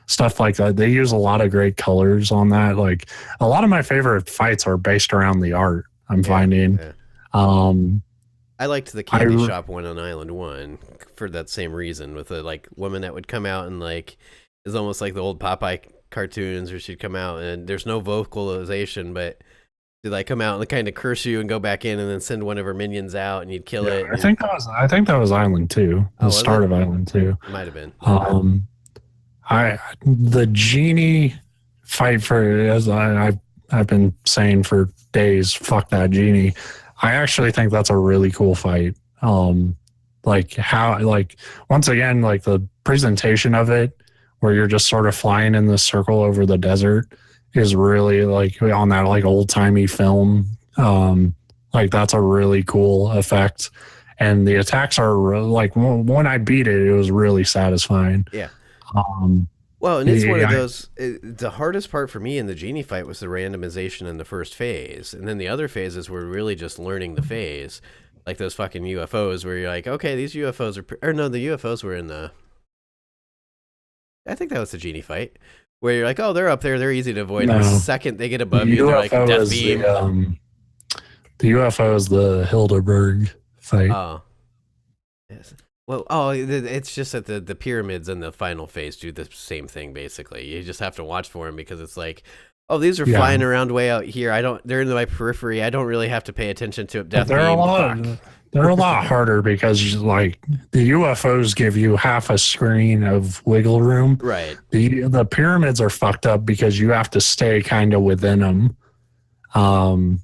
stuff like that, they use a lot of great colors on that. Like a lot of my favorite fights are based around the art, I'm finding. Yeah. I liked the candy shop one on Island 1 for that same reason, with the like woman that would come out and like is almost like the old Popeye cartoons where she'd come out and there's no vocalization, but she'd like come out and kind of curse you and go back in and then send one of her minions out and you'd kill it. I think that was Island 2. The start of Island 2. Might have been. The genie fight as I've been saying for days, fuck that genie. I actually think that's a really cool fight. Like how, like once again, like the presentation of it, where you're just sort of flying in this circle over the desert, is really like on that like old timey film. Like that's a really cool effect, and the attacks are like when I beat it, it was really satisfying. Yeah. Well, and it's one of those. The hardest part for me in the genie fight was the randomization in the first phase, and then the other phases were really just learning the phase, like those fucking UFOs, where you're like, okay, these UFOs are, or no, the UFOs were in the. I think that was the genie fight, where you're like, oh, they're up there, they're easy to avoid. No. The second they get above you, they're like death beam. The UFO is the Hildeberg fight. Oh. Yes. Well, it's just that the pyramids in the final phase do the same thing, basically. You just have to watch for them because it's like, oh, these are flying around way out here. They're in my periphery. I don't really have to pay attention to it. They're a lot harder because like the UFOs give you half a screen of wiggle room. Right. The pyramids are fucked up because you have to stay kind of within them. And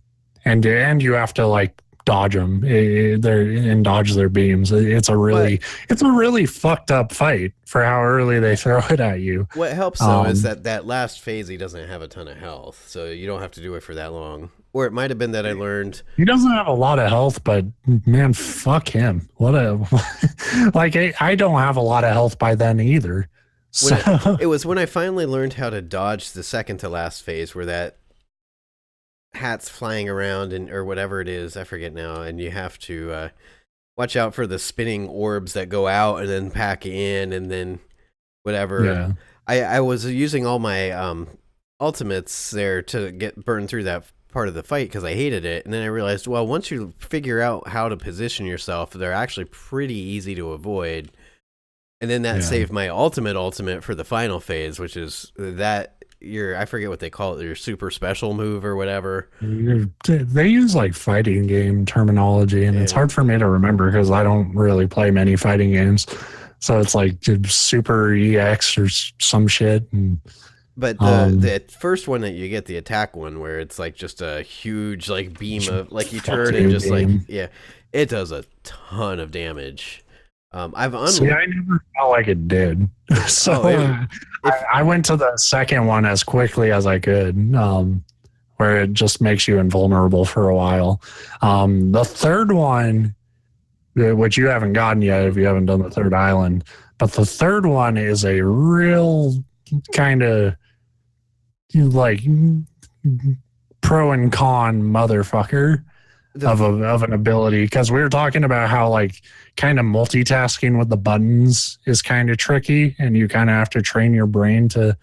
you have to like dodge them. And dodge their beams. It's a really fucked up fight for how early they throw it at you. What helps though is that last phase he doesn't have a ton of health, so you don't have to do it for that long. Or it might have been that I learned he doesn't have a lot of health, but man, fuck him. What a like I don't have a lot of health by then either. So it was when I finally learned how to dodge the second to last phase where that hat's flying around and or whatever it is, I forget now, and you have to watch out for the spinning orbs that go out and then pack in and then whatever. Yeah. I was using all my ultimates there to get burned through that part of the fight because I hated it, and then I realized, well, once you figure out how to position yourself, they're actually pretty easy to avoid. And then that saved my ultimate for the final phase, which is that I forget what they call it, your super special move or whatever. They use like fighting game terminology, and it's hard for me to remember because I don't really play many fighting games. So it's like super EX or some shit. But the first one that you get, the attack one, where it's like just a huge like beam of like you turn and just like it does a ton of damage. I never felt like it did. So I went to the second one as quickly as I could, where it just makes you invulnerable for a while. The third one, which you haven't gotten yet if you haven't done the third island, but the third one is a real kind of like pro and con motherfucker of an ability, because we were talking about how like kind of multitasking with the buttons is kind of tricky, and you kind of have to train your brain to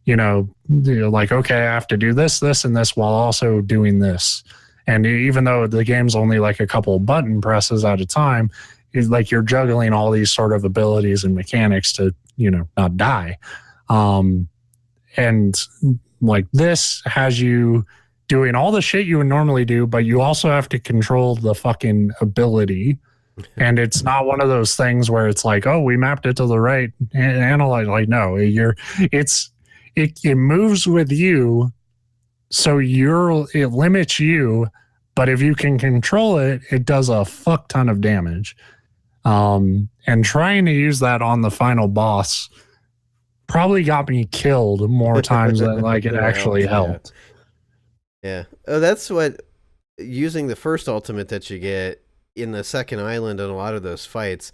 like, okay, I have to do this and this while also doing this. And even though the game's only like a couple button presses at a time, it's like you're juggling all these sort of abilities and mechanics to not die. And like this has you doing all the shit you would normally do, but you also have to control the fucking ability. And it's not one of those things where it's like, oh, we mapped it to the right and analyze. Like, no, it moves with you, so it limits you. But if you can control it, it does a fuck ton of damage. And trying to use that on the final boss probably got me killed more times than like it actually helped. Yeah. Oh, that's what using the first ultimate that you get in the second island and a lot of those fights,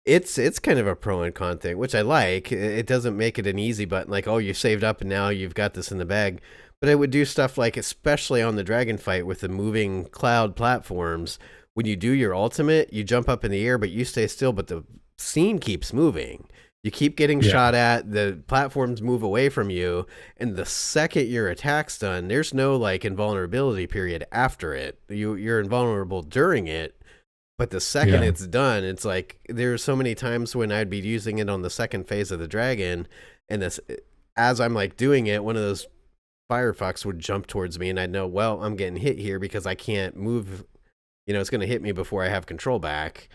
it's kind of a pro and con thing, which I like. It doesn't make it an easy button, like, oh, you saved up and now you've got this in the bag. But it would do stuff like, especially on the dragon fight with the moving cloud platforms, when you do your ultimate, you jump up in the air, but you stay still, but the scene keeps moving. You keep getting shot at, the platforms move away from you, and the second your attack's done, there's no like invulnerability period after it. You're invulnerable during it, but the second it's done, it's like there's so many times when I'd be using it on the second phase of the dragon, and as I'm like doing it, one of those firefox would jump towards me, and I'd know, well, I'm getting hit here because I can't move. It's going to hit me before I have control back.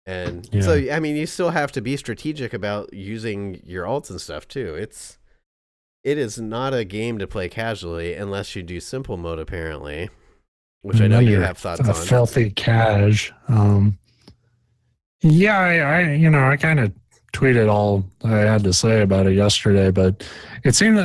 And so, I mean, you still have to be strategic about using your ults and stuff too. It is not a game to play casually unless you do simple mode, apparently, which I know you have thoughts on. Filthy cash. I kind of tweeted all I had to say about it yesterday, but it seemed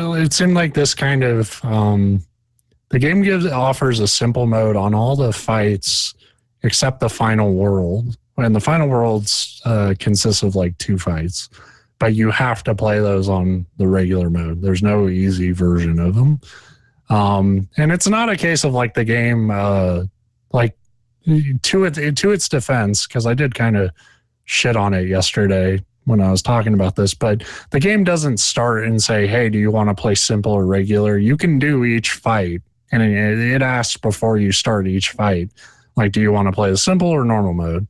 like this kind of the game offers a simple mode on all the fights except the final world. And the final worlds consists of like 2 fights, but you have to play those on the regular mode. There's no easy version of them. And it's not a case of like the game, like to its defense, because I did kind of shit on it yesterday when I was talking about this, but the game doesn't start and say, hey, do you want to play simple or regular? You can do each fight, and it asks before you start each fight, like, do you want to play the simple or normal mode?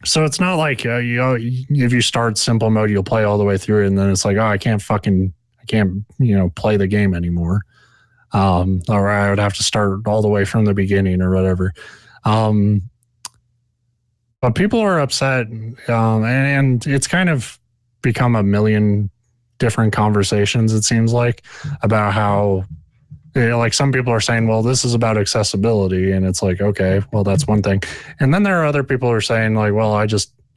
So it's not like, if you start simple mode, you'll play all the way through it, and then it's like, oh, I can't play the game anymore. Or I would have to start all the way from the beginning or whatever. But people are upset, and it's kind of become a million different conversations, it seems like, about how like some people are saying, well, this is about accessibility, and it's like, okay, well, that's one thing. And then there are other people who are saying like, well,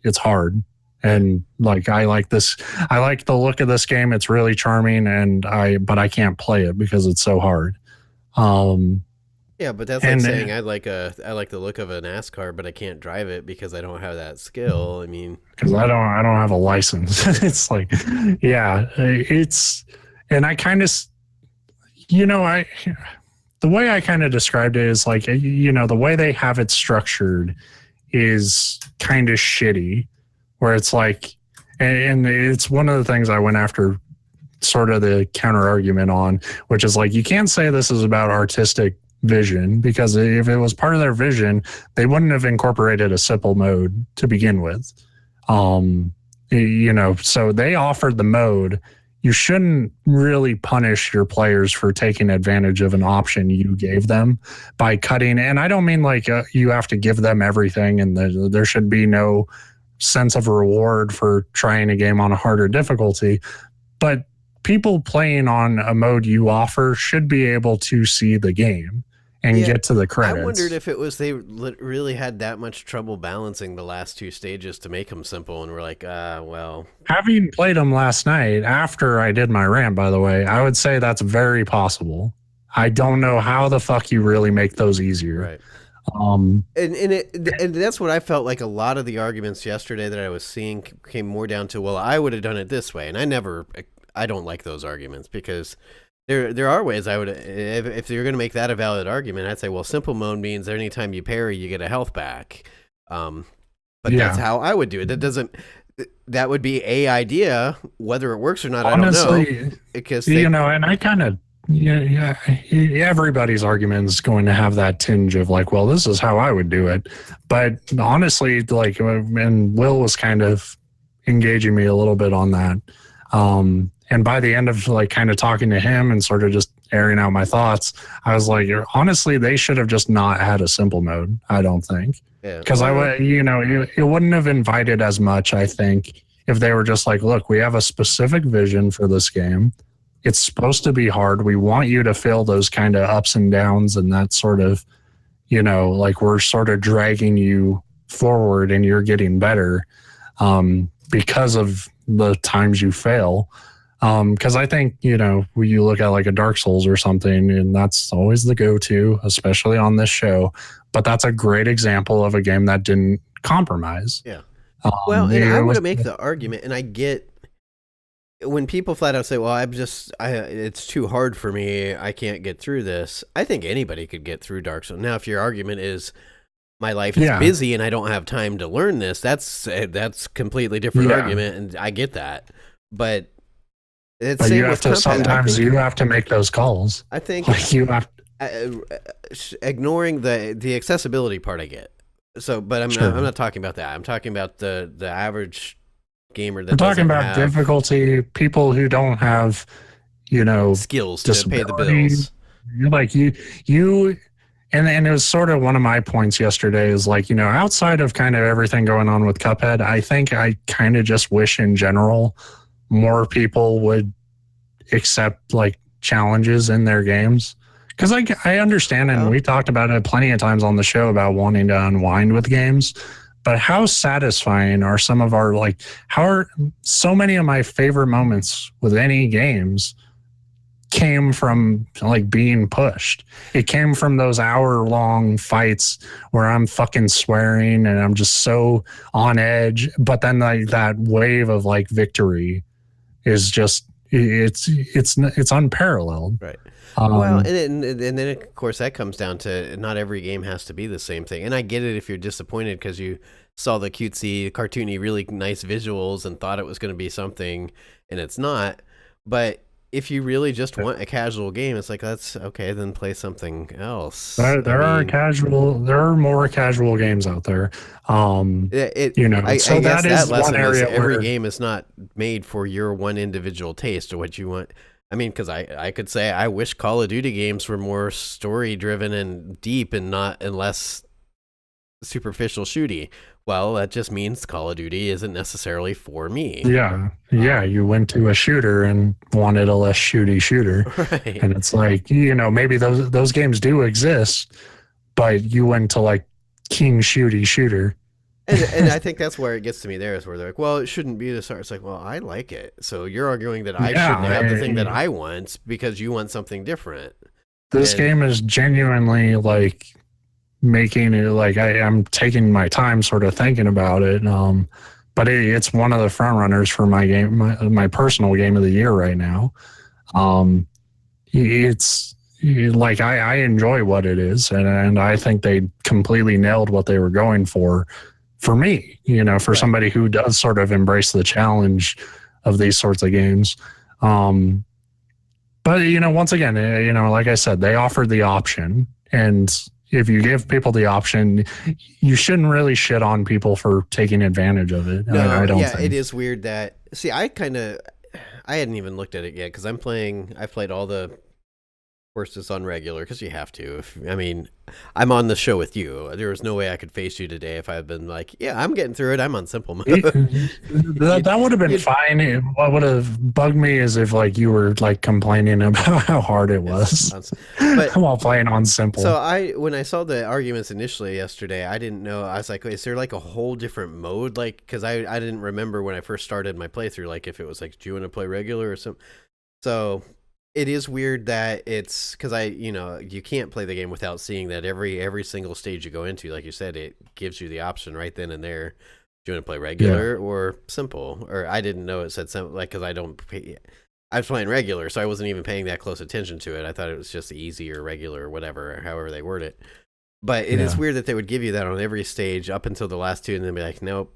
it's hard. And like, I like the look of this game. It's really charming, but I can't play it because it's so hard. Yeah, but that's like saying I like the look of a NASCAR, but I can't drive it because I don't have that skill. I mean, because I don't have a license. It's like, yeah, and I kind of, the way I kind of described it is like, the way they have it structured is kind of shitty, where it's like, and it's one of the things I went after sort of the counter argument on, which is like, you can't say this is about artistic vision, because if it was part of their vision, they wouldn't have incorporated a simple mode to begin with. So they offered the mode. You shouldn't really punish your players for taking advantage of an option you gave them by cutting. And I don't mean like you have to give them everything, and there should be no sense of reward for trying a game on a harder difficulty, but people playing on a mode you offer should be able to see the game and get to the credits. I wondered if it was they really had that much trouble balancing the last two stages to make them simple, and we're like, well. Having played them last night after I did my rant, by the way, I would say that's very possible. I don't know how the fuck you really make those easier. Right. And that's what I felt like a lot of the arguments yesterday that I was seeing came more down to, well, I would have done it this way, and I don't like those arguments, because there are ways I would, if you're going to make that a valid argument, I'd say, well, simple mode means anytime you parry, you get a health back. But that's how I would do it. That would be a idea. Whether it works or not, honestly, I don't know. Because and I kind of, everybody's argument is going to have that tinge of like, well, this is how I would do it. But honestly, like, and Will was kind of engaging me a little bit on that. And by the end of like kind of talking to him and sort of just airing out my thoughts, I was like, honestly, they should have just not had a simple mode, I don't think. Because I would, it wouldn't have invited as much, I think, if they were just like, look, we have a specific vision for this game. It's supposed to be hard. We want you to feel those kind of ups and downs, and that sort of, like we're sort of dragging you forward and you're getting better because of the times you fail. Because I think, when you look at like a Dark Souls or something, and that's always the go-to, especially on this show, but that's a great example of a game that didn't compromise. Yeah. Well, and I would make the argument, and I get when people flat out say, well, it's too hard for me, I can't get through this. I think anybody could get through Dark Souls. Now, if your argument is, my life is busy and I don't have time to learn this, that's completely different argument, and I get that. But it's you have to sometimes you have to make those calls. I think like you have ignoring the accessibility part, I get. So, but I'm not talking about that. I'm talking about the average gamer that. I'm talking about difficulty. People who don't have, skills to pay the bills. Like you. And it was sort of one of my points yesterday is like, outside of kind of everything going on with Cuphead, I think I kind of just wish in general more people would accept like challenges in their games. Because I understand, and we talked about it plenty of times on the show about wanting to unwind with games, but how satisfying are some of our, like, how are so many of my favorite moments with any games came from like being pushed. It came from those hour-long fights where I'm fucking swearing and I'm just so on edge, but then like that wave of like victory is just it's unparalleled. Right. Well, and then of course that comes down to not every game has to be the same thing. And I get it if you're disappointed because you saw the cutesy, cartoony, really nice visuals and thought it was going to be something and it's not. But if you really just want a casual game, it's like, that's okay, then play something else. There are more casual games out there. I guess that is one area where every game is not made for your one individual taste or what you want. I mean, because I could say I wish Call of Duty games were more story driven and deep and less superficial shooty. well, that just means Call of Duty isn't necessarily for me. Yeah, you went to a shooter and wanted a less shooty shooter. Right. And it's like, maybe those games do exist, but you went to like King Shooty Shooter. And I think that's where it gets to me there, is where they're like, well, it shouldn't be this hard. It's like, well, I like it. So you're arguing that I shouldn't have the thing that I want because you want something different. This game is genuinely like making it like I'm taking my time sort of thinking about it. But it's one of the front runners for my game, my personal game of the year right now. It's like I enjoy what it is, and I think they completely nailed what they were going for me, for somebody who does sort of embrace the challenge of these sorts of games. But, once again, like I said, they offered the option. And if you give people the option, you shouldn't really shit on people for taking advantage of it. No, I don't think. It is weird that, see, I hadn't even looked at it yet because I've played all the courses on regular because you have to. I'm on the show with you. There was no way I could face you today if I had been like, yeah, I'm getting through it. I'm on simple mode. That would have been fine. What would have bugged me is if like you were like complaining about how hard it was while playing on simple. So when I saw the arguments initially yesterday, I didn't know. I was like, is there like a whole different mode? Like, because I didn't remember when I first started my playthrough, like if it was like, do you want to play regular or something? So it is weird that it's because you can't play the game without seeing that every single stage you go into, like you said, it gives you the option right then and there. Do you want to play regular or simple? Or I didn't know it said simple, like, because I was playing regular, so I wasn't even paying that close attention to it. I thought it was just easy or regular or whatever, or however they word it. But it is weird that they would give you that on every stage up until the last two, and then be like, nope.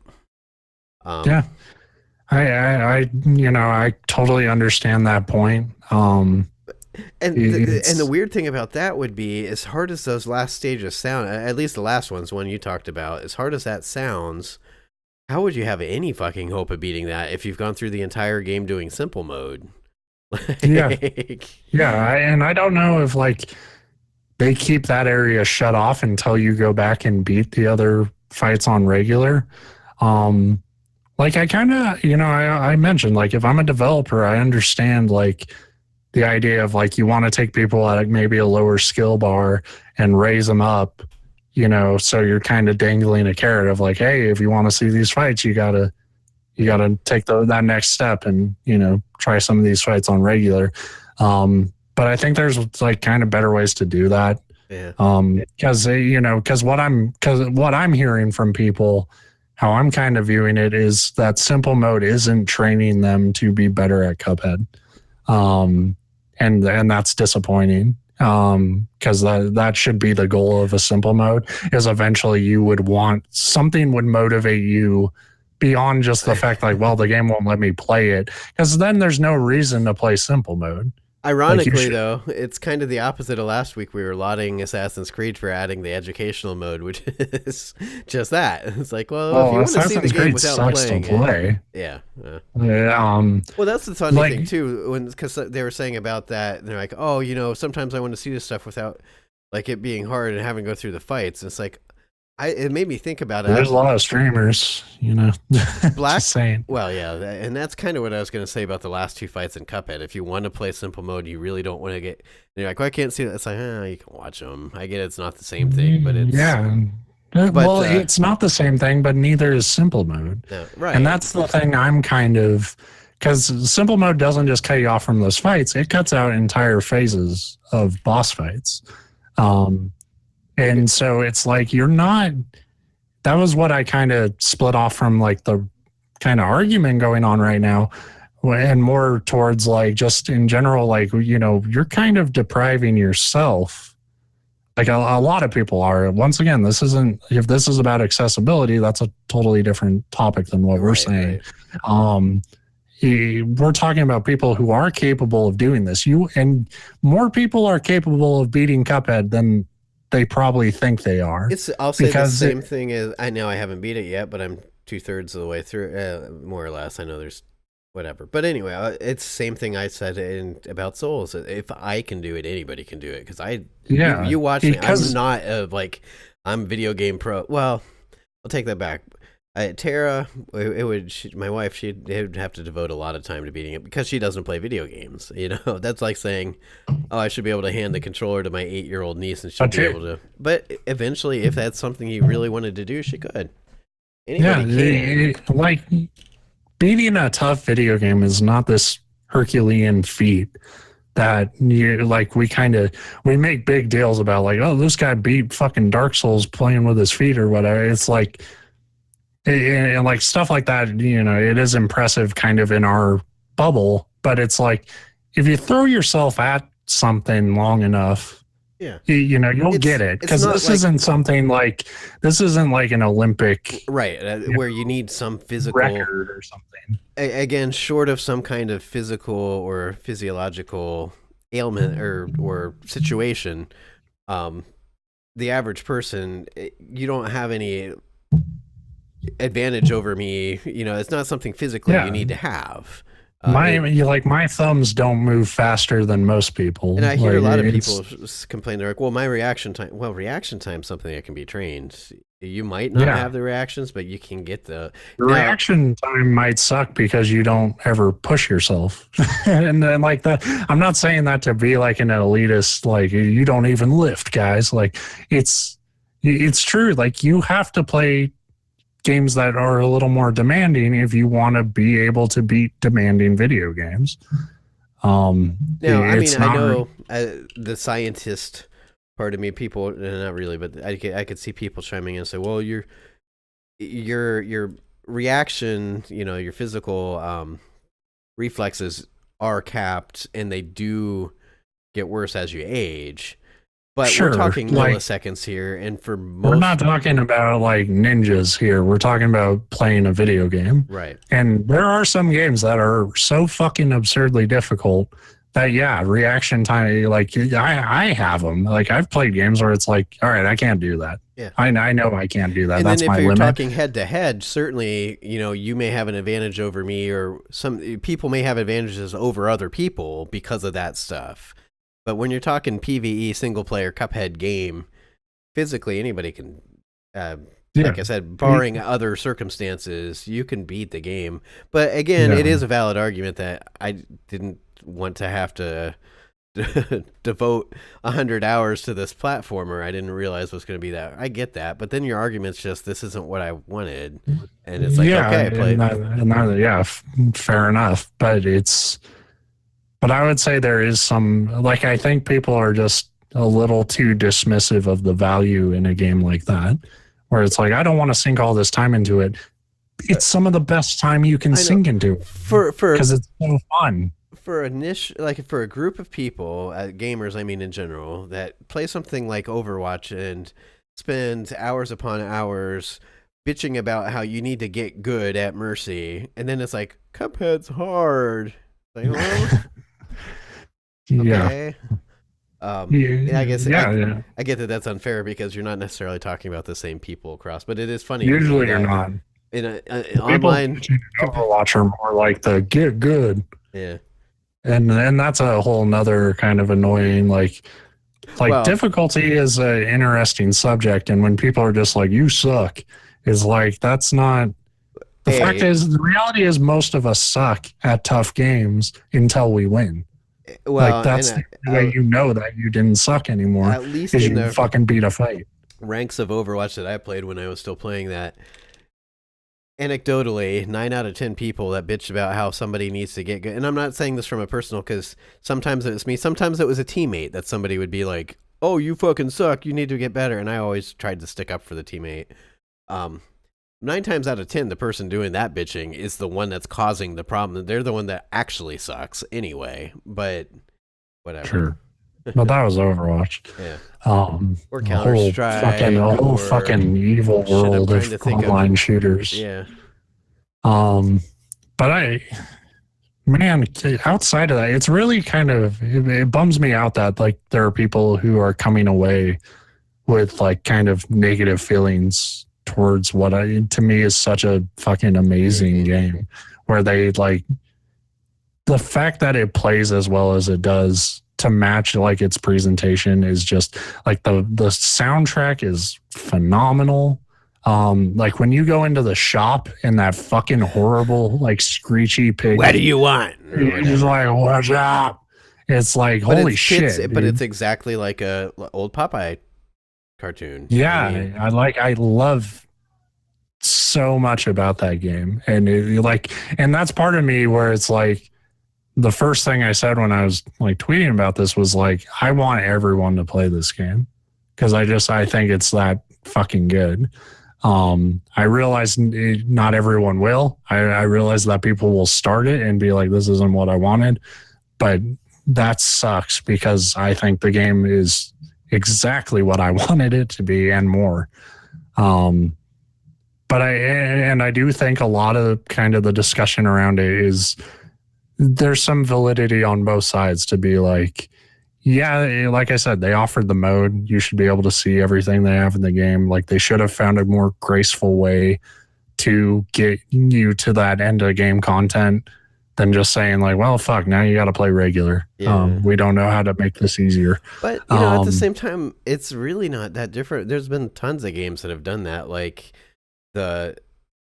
I totally understand that point. And the weird thing about that would be, as hard as those last stages sound, at least the last one's one you talked about, as hard as that sounds, how would you have any fucking hope of beating that if you've gone through the entire game doing simple mode? And I don't know if like they keep that area shut off until you go back and beat the other fights on regular. Like I kind of, I mentioned, like, if I'm a developer, I understand like the idea of like, you want to take people at maybe a lower skill bar and raise them up, so you're kind of dangling a carrot of like, hey, if you want to see these fights, you gotta take that next step and, try some of these fights on regular. But I think there's like kind of better ways to do that. Yeah. Because what I'm hearing from people, how I'm kind of viewing it, is that simple mode isn't training them to be better at Cuphead. And that's disappointing. Because that should be the goal of a simple mode, is eventually you would want something would motivate you beyond just the fact like, well, the game won't let me play it, because then there's no reason to play simple mode. Ironically, though, it's kind of the opposite of last week. We were lauding Assassin's Creed for adding the educational mode, which is just that. It's like, well, if you want to see the game without playing it, well, that's the funny thing too, because they were saying about that. And they're like, oh, sometimes I want to see this stuff without like it being hard and having to go through the fights. And it's like, it made me think about it. There's a lot of streamers, Black. Just saying. Well, yeah, and that's kind of what I was going to say about the last two fights in Cuphead. If you want to play simple mode, you really don't want to get. You're like, well, I can't see that. It's like, you can watch them. I get it's not the same thing, but it's Well, it's not the same thing, but neither is simple mode. No, right. And that's the thing. I'm kind of, because simple mode doesn't just cut you off from those fights; it cuts out entire phases of boss fights. And so it's like that was what I kind of split off from, like the kind of argument going on right now, and more towards like just in general, like, you're kind of depriving yourself. Like a lot of people are. Once again, if this is about accessibility, that's a totally different topic than what we're saying. Right. We're talking about people who are capable of doing this. And more people are capable of beating Cuphead than they probably think they are. I'll say the same thing as, I know I haven't beat it yet, but I'm 2/3 of the way through, more or less. I know there's whatever, but anyway, it's the same thing I said about Souls. If I can do it, anybody can do it. Because you watch me. I'm not like I'm video game pro. Well, I'll take that back. Tara, it would my wife. Would have to devote a lot of time to beating it because she doesn't play video games. You know, that's like saying, "Oh, I should be able to hand the controller to my 8-year-old niece, and she'll be able to." But eventually, if that's something you really wanted to do, she could. Anybody can. Like beating a tough video game is not this Herculean feat that you like. We make big deals about like, oh, this guy beat fucking Dark Souls playing with his feet or whatever. It's like. And like stuff like that, you know, it is impressive kind of in our bubble, but it's like if you throw yourself at something long enough, yeah, you know, you'll get it. Because this isn't something like an Olympic, right? Where you need some physical record or something. Again, short of some kind of physical or physiological ailment or situation, the average person, you don't have any advantage over me. You know, it's not something physically you need to have. My thumbs don't move faster than most people, and I hear a lot of people complain. They're like, "Well, my reaction time." Well, reaction time is something that can be trained. You might not have the reactions, but you can get the reaction time might suck because you don't ever push yourself. And then like that, I'm not saying that to be like an elitist, like you don't even lift, guys. Like it's true. Like you have to play games that are a little more demanding if you want to be able to beat demanding video games. Now, I mean, I know the scientist part of me, people, not really, but I could see people chiming in and say, well, your reaction, you know, your physical reflexes are capped and they do get worse as you age. But we're talking milliseconds here, and for most... We're not talking about, like, ninjas here. We're talking about playing a video game. Right. And there are some games that are so fucking absurdly difficult that, reaction time, like, I have them. Like, I've played games where it's like, all right, I can't do that. Yeah. I know I can't do that. And that's then my if you're limit. talking head-to-head, certainly, you know, you may have an advantage over me, or some people may have advantages over other people because of that stuff. But when you're talking PvE single-player Cuphead game, physically anybody can, like I said, barring other circumstances, you can beat the game. But again, it is a valid argument that I didn't want to have to devote 100 hours to this platformer. I didn't realize it was going to be that. I get that. But then your argument's just, this isn't what I wanted. And it's like, okay, play. Fair enough. But I would say there is some, like, I think people are just a little too dismissive of the value in a game like that, where it's like, I don't want to sink all this time into it. It's some of the best time you can sink into it because it's so fun. For a niche, like for a group of people, gamers, I mean, in general, that play something like Overwatch and spend hours upon hours bitching about how you need to get good at Mercy, and then it's like, Cuphead's hard. Like, well, okay. I guess I get that that's unfair because you're not necessarily talking about the same people across, but it is funny. Usually you're not. In online, Overwatch are more like the get good. Yeah. And that's a whole nother kind of annoying, difficulty is an interesting subject. And when people are just like, you suck, is like, that's not. The reality is most of us suck at tough games until we win. Well, like that's the way you know that you didn't suck anymore. At least you fucking beat a fight. Ranks of Overwatch that I played when I was still playing that, anecdotally, 9 out of 10 people that bitch about how somebody needs to get good. And I'm not saying this from a personal, because sometimes it was me. Sometimes it was a teammate that somebody would be like, oh, you fucking suck. You need to get better. And I always tried to stick up for the teammate. 9 times out of 10, the person doing that bitching is the one that's causing the problem. They're the one that actually sucks anyway, but whatever. Sure. But that was Overwatch. Yeah. Or Counter-Strike. A whole fucking evil world of online shooters. Yeah. But outside of that, it's really kind of, it bums me out that like there are people who are coming away with like kind of negative feelings towards what to me is such a fucking amazing game, where they like the fact that it plays as well as it does to match like its presentation is just like the soundtrack is phenomenal. Like when you go into the shop and that fucking horrible, like screechy pig. What do you want? He's like, what's up? It's like, holy shit. But it's exactly like a old Popeye cartoon. Yeah, I mean, I love so much about that game. And and that's part of me where it's like, the first thing I said when I was like tweeting about this was like, I want everyone to play this game because I think it's that fucking good. I realize not everyone will. I realize that people will start it and be like, this isn't what I wanted, but that sucks because I think the game is exactly what I wanted it to be and more. But I do think a lot of kind of the discussion around it is there's some validity on both sides to be like, yeah, like I said, they offered the mode. You should be able to see everything they have in the game. Like they should have found a more graceful way to get you to that end of game content than just saying like, well, fuck, now you got to play regular. Yeah. We don't know how to make this easier. But you know, at the same time, it's really not that different. There's been tons of games that have done that, like the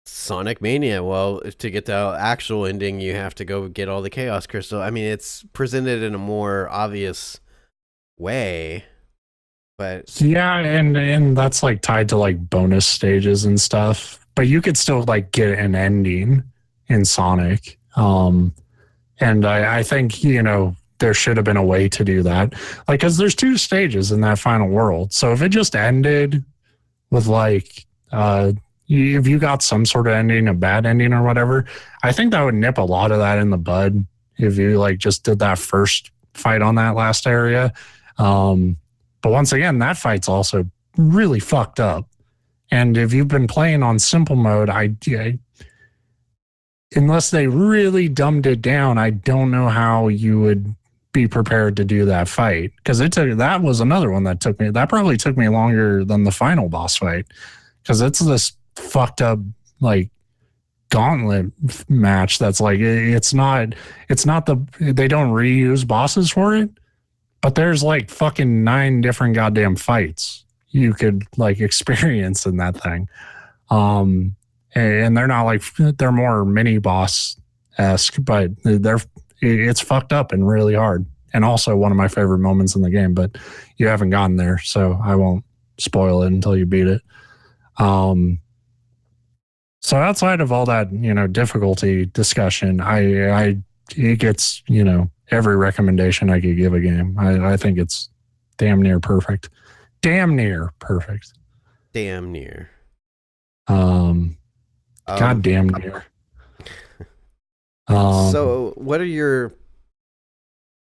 Sonic Mania. Well, to get the actual ending, you have to go get all the Chaos Crystal. I mean, it's presented in a more obvious way, but yeah, and that's like tied to like bonus stages and stuff. But you could still like get an ending in Sonic. And I think, you know, there should have been a way to do that. Like, because there's 2 stages in that final world. So if it just ended with like, if you got some sort of ending, a bad ending or whatever, I think that would nip a lot of that in the bud if you like just did that first fight on that last area. But once again, that fight's also really fucked up. And if you've been playing on simple mode, unless they really dumbed it down, I don't know how you would be prepared to do that fight. Because that was another one that probably took me longer than the final boss fight. Because it's this fucked up like gauntlet match that's like they don't reuse bosses for it, but there's like fucking 9 different goddamn fights you could like experience in that thing. And they're not like, they're more mini boss-esque, but it's fucked up and really hard. And also one of my favorite moments in the game, but you haven't gotten there, so I won't spoil it until you beat it. So outside of all that, you know, difficulty discussion, it gets, you know, every recommendation I could give a game. I think it's damn near perfect. Damn near perfect. Damn near. God damn near. So what are your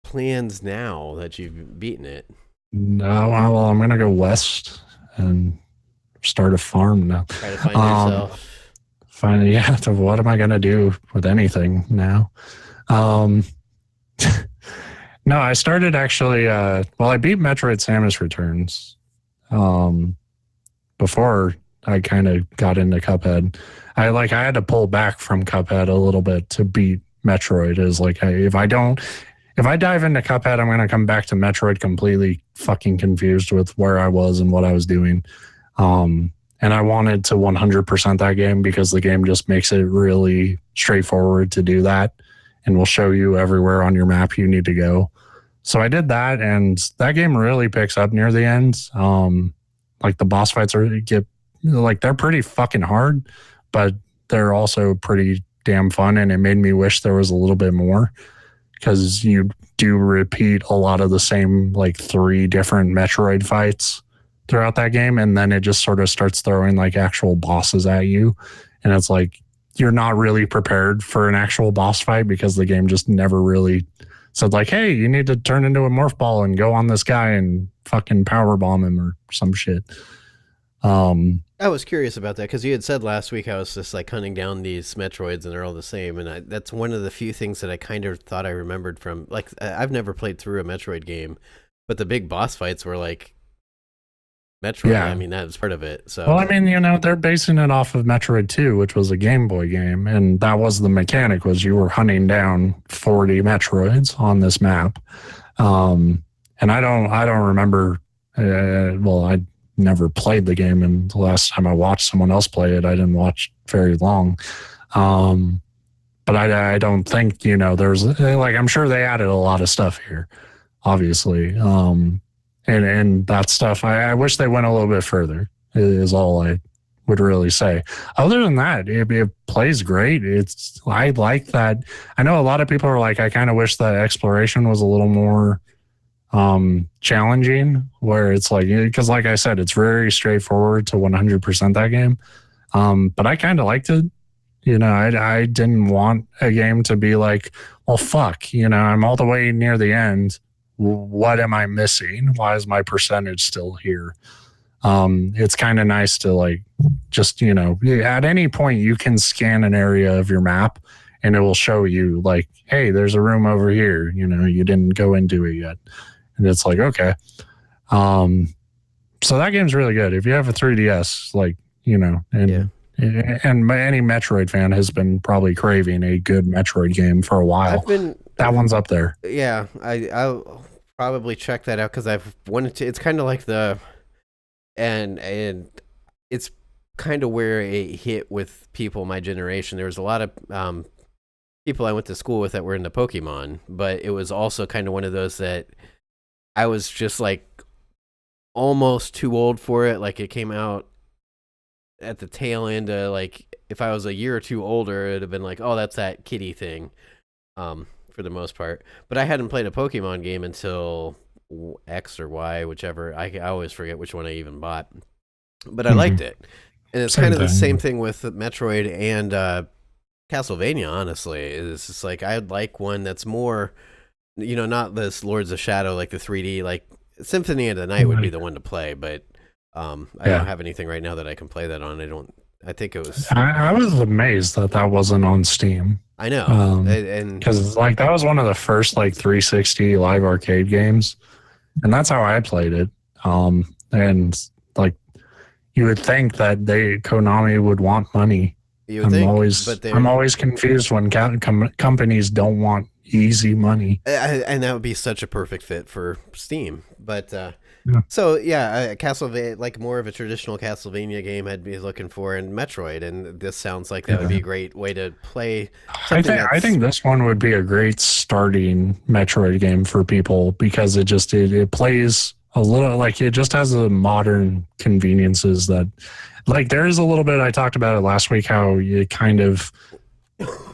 plans now that you've beaten it? No, well, I'm gonna go west and start a farm now. Try to find yourself. So what am I gonna do with anything now? No, I started actually. I beat Metroid: Samus Returns. Before I kind of got into Cuphead, I had to pull back from Cuphead a little bit to beat Metroid. Is like if I dive into Cuphead, I'm gonna come back to Metroid completely fucking confused with where I was and what I was doing. And I wanted to 100% that game because the game just makes it really straightforward to do that and will show you everywhere on your map you need to go. So I did that, and that game really picks up near the end. Like the boss fights they're pretty fucking hard, but they're also pretty damn fun, and it made me wish there was a little bit more because you do repeat a lot of the same like 3 different Metroid fights throughout that game, and then it just sort of starts throwing like actual bosses at you, and it's like you're not really prepared for an actual boss fight because the game just never really said like, hey, you need to turn into a morph ball and go on this guy and fucking power bomb him or some shit. I was curious about that because you had said last week I was just like hunting down these Metroids and they're all the same, and that's one of the few things that I kind of thought I remembered from like I've never played through a Metroid game, but the big boss fights were like Metroid. Yeah. I mean, that was part of it. So, well, I mean, you know, they're basing it off of Metroid 2, which was a Game Boy game, and that was the mechanic, was you were hunting down 40 Metroids on this map. And I don't remember. never played the game, and the last time I watched someone else play it, I didn't watch very long. But I don't think, there's like, I'm sure they added a lot of stuff here, obviously. And that stuff, I wish they went a little bit further, is all I would really say. Other than that, it plays great. I like that. I know a lot of people are like, I kind of wish the exploration was a little more challenging, where it's like, because like I said, it's very straightforward to 100% that game. But I kind of liked it. I didn't want a game to be like, well, fuck, I'm all the way near the end. What am I missing? Why is my percentage still here? It's kind of nice to like, just, at any point you can scan an area of your map and it will show you like, hey, there's a room over here. You didn't go into it yet. And it's like, okay. So that game's really good. If you have a 3DS, like, and any Metroid fan has been probably craving a good Metroid game for a while. That one's up there. Yeah, I'll probably check that out because I've wanted to. It's kind of like and it's kind of where it hit with people my generation. There was a lot of people I went to school with that were into Pokemon, but it was also kind of one of those that I was just like almost too old for it. Like it came out at the tail end of, like, if I was a year or two older, it'd have been like, oh, that's that kitty thing, for the most part. But I hadn't played a Pokemon game until X or Y, whichever. I always forget which one I even bought. But I liked it. And it's kind of the same thing with Metroid and Castlevania, honestly. It's just like, I'd like one that's more, not this Lords of Shadow, like the 3D, like Symphony of the Night would be the one to play, but I don't have anything right now that I can play that on. I think it was. I was amazed that wasn't on Steam. I know, and because like that was one of the first like 360 live arcade games, and that's how I played it. And like you would think that Konami would want money. I'm always confused when companies don't want easy money, and that would be such a perfect fit for Steam, but. So yeah, Castlevania, like more of a traditional Castlevania game, I'd be looking for, and Metroid, and this sounds like that would be a great way to play. I think this one would be a great starting Metroid game for people because it plays a little like it just has the modern conveniences that, like, there's a little bit. I talked about it last week how you kind of.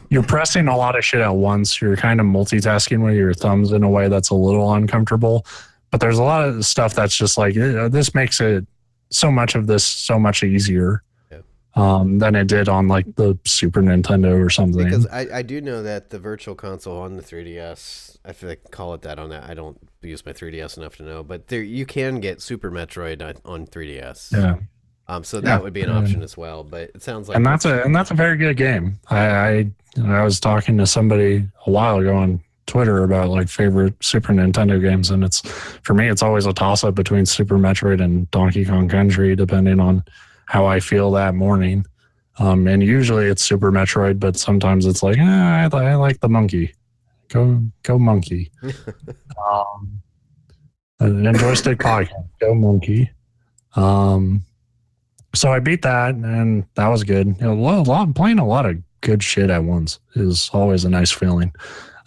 You're pressing a lot of shit at once. You're kind of multitasking with your thumbs in a way that's a little uncomfortable. But there's a lot of stuff that's just like, this makes it so much easier than it did on like the Super Nintendo or something. Because I do know that the Virtual Console on the 3DS, I feel like call it that on that. I don't use my 3DS enough to know, but you can get Super Metroid on 3DS. Yeah. So that would be an option as well. But it sounds like and that's a very good game. I was talking to somebody a while ago on Twitter about like favorite Super Nintendo games, and for me it's always a toss up between Super Metroid and Donkey Kong Country, depending on how I feel that morning. And usually it's Super Metroid, but sometimes it's like I like the monkey. Go monkey. Njoystic podcast. Go monkey. So I beat that, and that was good. Playing a lot of good shit at once is always a nice feeling.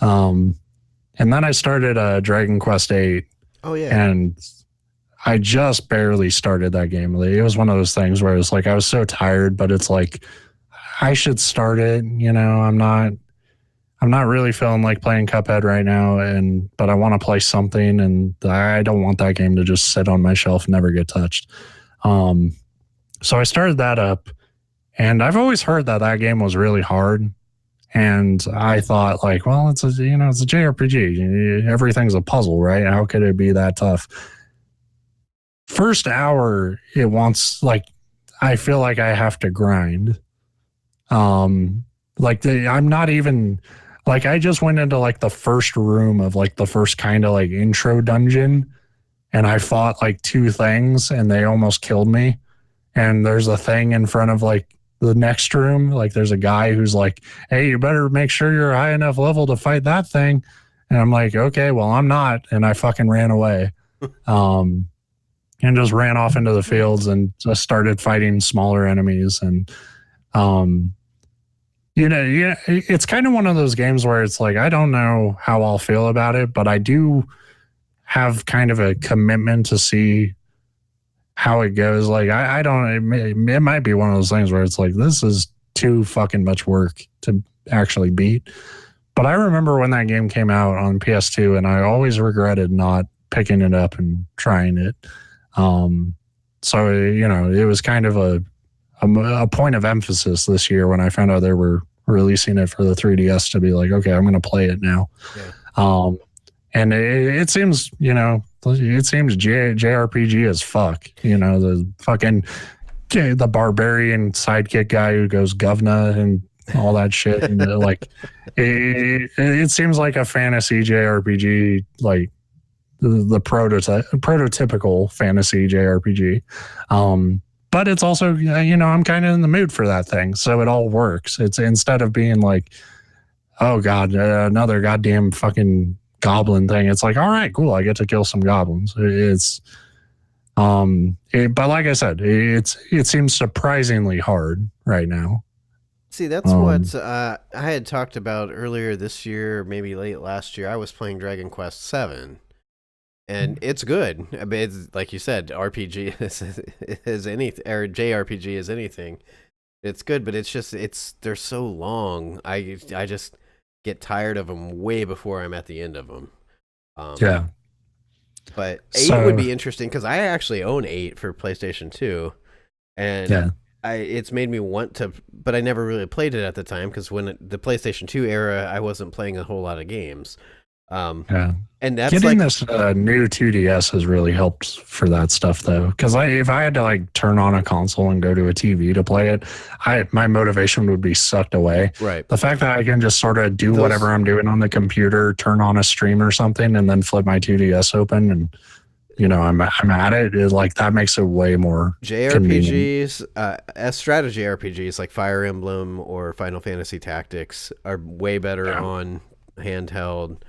And then I started Dragon Quest VIII. Oh yeah. And I just barely started that game. It was one of those things where it's like I was so tired, but it's like I should start it. I'm not really feeling like playing Cuphead right now, but I want to play something, and I don't want that game to just sit on my shelf and never get touched. So I started that up, and I've always heard that game was really hard. And I thought, like, well, it's a JRPG. Everything's a puzzle, right? How could it be that tough? First hour, it wants, like, I feel like I have to grind. I'm not even, like, I just went into, like, the first room of, like, the first kind of, like, intro dungeon, and I fought, like, 2 things, and they almost killed me. And there's a thing in front of, like, the next room, like there's a guy who's like, hey, you better make sure you're high enough level to fight that thing. And I'm like, okay, well, I'm not. And I fucking ran away. and just ran off into the fields and just started fighting smaller enemies. And, yeah, it's kind of one of those games where it's like, I don't know how I'll feel about it, but I do have kind of a commitment to see how it goes. Like, I don't, it might be one of those things where it's like, this is too fucking much work to actually beat. But I remember when that game came out on PS2, and I always regretted not picking it up and trying it. So, it was kind of a point of emphasis this year when I found out they were releasing it for the 3DS to be like, okay, I'm going to play it now. Yeah. And it seems, JRPG as fuck. The fucking the barbarian sidekick guy who goes govna and all that shit. And like, it seems like a fantasy JRPG, like the prototypical fantasy JRPG. But it's also, I'm kind of in the mood for that thing. So it all works. It's instead of being like, oh God, another goddamn fucking goblin thing. It's like, all right, cool. I get to kill some goblins. But like I said, it seems surprisingly hard right now. See, that's what I had talked about earlier this year, maybe late last year. I was playing Dragon Quest VII, and it's good. I mean, it's, like you said, RPG is anything, or JRPG is anything. It's good, but they're so long. I just get tired of them way before I'm at the end of them. Yeah. But 8 would be interesting because I actually own 8 for PlayStation 2, and it's made me want to, but I never really played it at the time because the PlayStation 2 era, I wasn't playing a whole lot of games. And that's getting this new 2DS has really helped for that stuff though, because if I had to like turn on a console and go to a TV to play it, my motivation would be sucked away. Right. The fact that I can just sort of do whatever I'm doing on the computer, turn on a stream or something, and then flip my 2DS open and I'm at it, is like that makes it way more JRPGs, strategy RPGs like Fire Emblem or Final Fantasy Tactics are way better on handheld.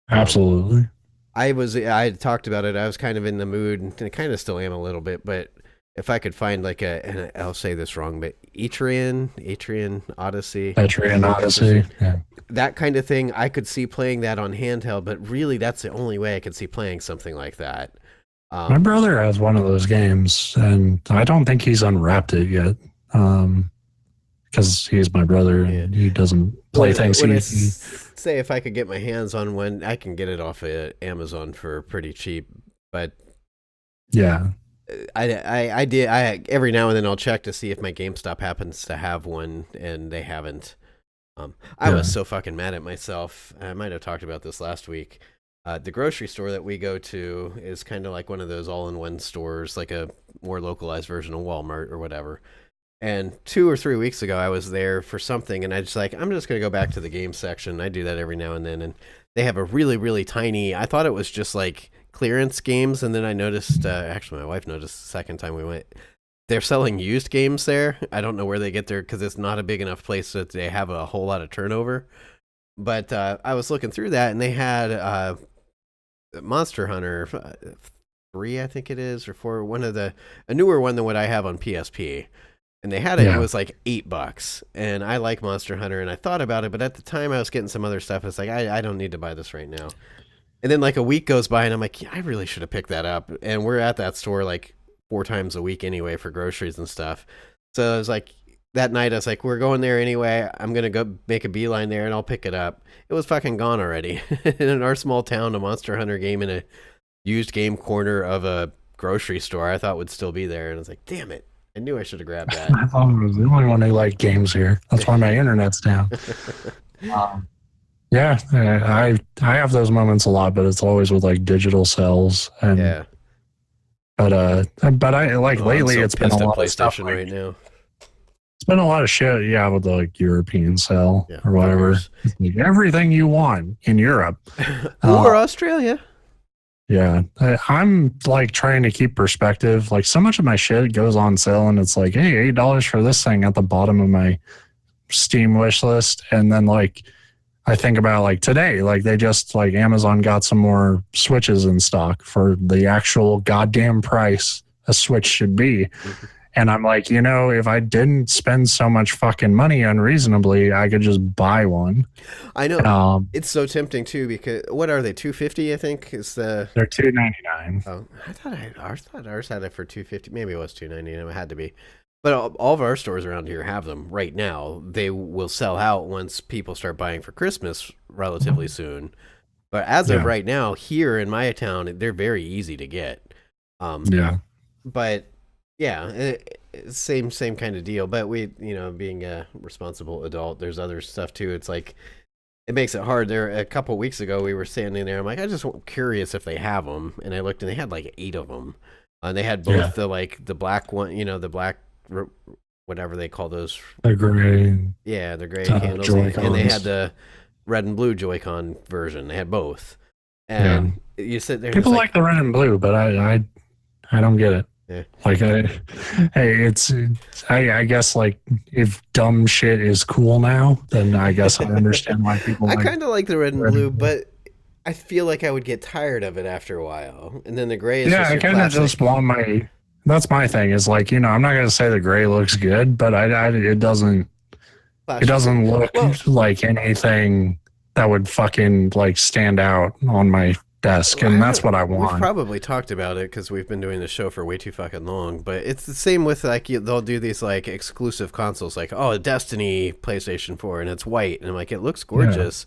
Absolutely. I had talked about it. I was kind of in the mood, and I kind of still am a little bit, but if I could find like and I'll say this wrong, but Etrian Odyssey. Yeah. That kind of thing, I could see playing that on handheld, but really that's the only way I could see playing something like that. My brother has one of those games, and I don't think he's unwrapped it yet. Because he's my brother and he doesn't play things easy. Say if I could get my hands on one, I can get it off of Amazon for pretty cheap. But yeah, I did. Every now and then I'll check to see if my GameStop happens to have one, and they haven't. I was so fucking mad at myself. I might have talked about this last week. The grocery store that we go to is kind of like one of those all-in-one stores, like a more localized version of Walmart or whatever. And 2 or 3 weeks ago, I was there for something, and I'm just going to go back to the game section. I do that every now and then, and they have a really, really tiny, I thought it was just like clearance games, and then I noticed, actually my wife noticed the second time we went, they're selling used games there. I don't know where they get there, because it's not a big enough place that they have a whole lot of turnover. But I was looking through that, and they had Monster Hunter 3, I think it is, or 4, a newer one than what I have on PSP. And they had it, it was like $8. And I like Monster Hunter, and I thought about it, but at the time I was getting some other stuff. It's like, I don't need to buy this right now. And then like a week goes by, and I'm like, I really should have picked that up. And we're at that store like 4 times a week anyway for groceries and stuff. So I was like, that night I was like, we're going there anyway. I'm going to go make a beeline there, and I'll pick it up. It was fucking gone already. In our small town, a Monster Hunter game in a used game corner of a grocery store I thought would still be there. And I was like, damn it. I knew I should have grabbed that. I thought I was the only one who liked games here. That's why my internet's down. I have those moments a lot, but it's always with like digital cells. And, but I like lately it's been a lot of stuff right now. It's been a lot of shit, with the like European cell or whatever. Like everything you want in Europe or Australia. Yeah, I'm like trying to keep perspective. Like so much of my shit goes on sale, and it's like, hey, $8 for this thing at the bottom of my Steam wish list. And then like I think about like today, like they just like Amazon got some more Switches in stock for the actual goddamn price a Switch should be. Mhm. And I'm like, if I didn't spend so much fucking money unreasonably, I could just buy one. I know. Um, It's so tempting too because what are they? 250, I think is the. they're $299. Oh, I thought ours had it for 250. Maybe it was 299. It had to be. But all of our stores around here have them right now. They will sell out once people start buying for Christmas relatively soon. But as of Yeah. right now, here in my town, they're very easy to get. Yeah. But yeah, same kind of deal. But we, being a responsible adult, there's other stuff too. It's like it makes it hard. There, a couple weeks ago, we were standing there. I'm like, I just curious if they have them, and I looked, and they had like 8 of them. And they had both the black one, the black, whatever they call those. The gray. Yeah, the gray candles, and they had the red and blue Joy-Con version. They had both, and you sit there. People like the red and blue, but I don't get it. Yeah. Like, I guess like if dumb shit is cool now, then I guess I understand why people. I kind of like the red and blue, but I feel like I would get tired of it after a while. And then the gray is just I kind of just want my. That's my thing. Is like I'm not gonna say the gray looks good, but it doesn't. It doesn't look like anything that would fucking like stand out on my desk, and that's what I want. We've probably talked about it because we've been doing the show for way too fucking long, but it's the same with like they'll do these like exclusive consoles, like Destiny PlayStation 4, and it's white, and I'm like, it looks gorgeous.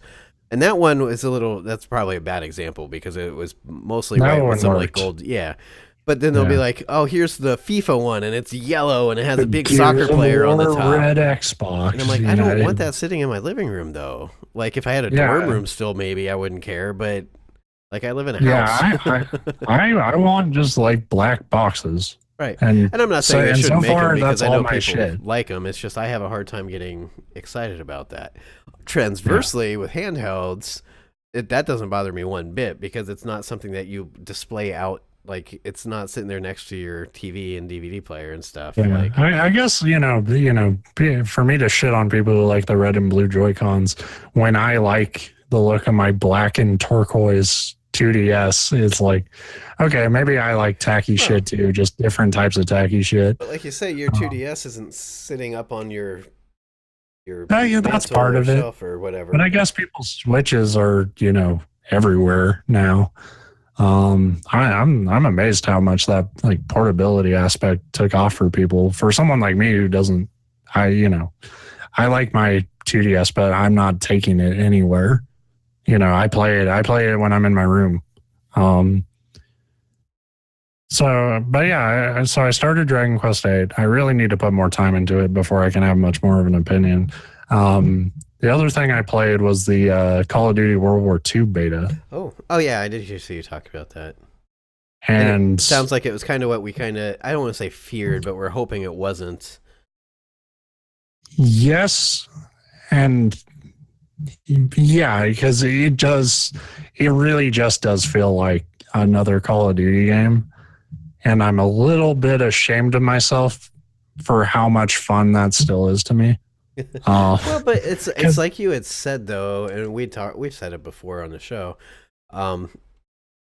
And that one was that's probably a bad example because it was mostly white with some like gold. Yeah. But then they'll be like, oh, here's the FIFA one, and it's yellow, and it has a big soccer player on the top. Red Xbox. And I'm like, I don't want that sitting in my living room, though. Like, if I had a dorm room still, maybe I wouldn't care. But, like, I live in a house. I want just, like, black boxes. Right. And I'm not saying I shouldn't make them because I know people shit. like them. It's just I have a hard time getting excited about that. Transversely, with handhelds, that doesn't bother me one bit because it's not something that you display out. Like, it's not sitting there next to your TV and DVD player and stuff. Yeah. Like, I guess, for me to shit on people who like the red and blue Joy-Cons, when I like the look of my black and turquoise 2DS, it's like, okay, maybe I like tacky shit too, just different types of tacky shit. But like you say, your 2DS isn't sitting up on your that's part of it or whatever. But I guess people's Switches are, everywhere now. I'm amazed how much that like portability aspect took off for people. For someone like me who doesn't, I like my 2DS, but I'm not taking it anywhere. I play it when I'm in my room. So I started Dragon Quest VIII. I really need to put more time into it before I can have much more of an opinion. The other thing I played was the Call of Duty World War II beta. Oh yeah, I did hear you talk about that. And it sounds like it was kind of what we I don't want to say feared, but we're hoping it wasn't. Yes, and yeah, because it really just does feel like another Call of Duty game. And I'm a little bit ashamed of myself for how much fun that still is to me. Well, but it's like you had said though, and we've said it before on the show.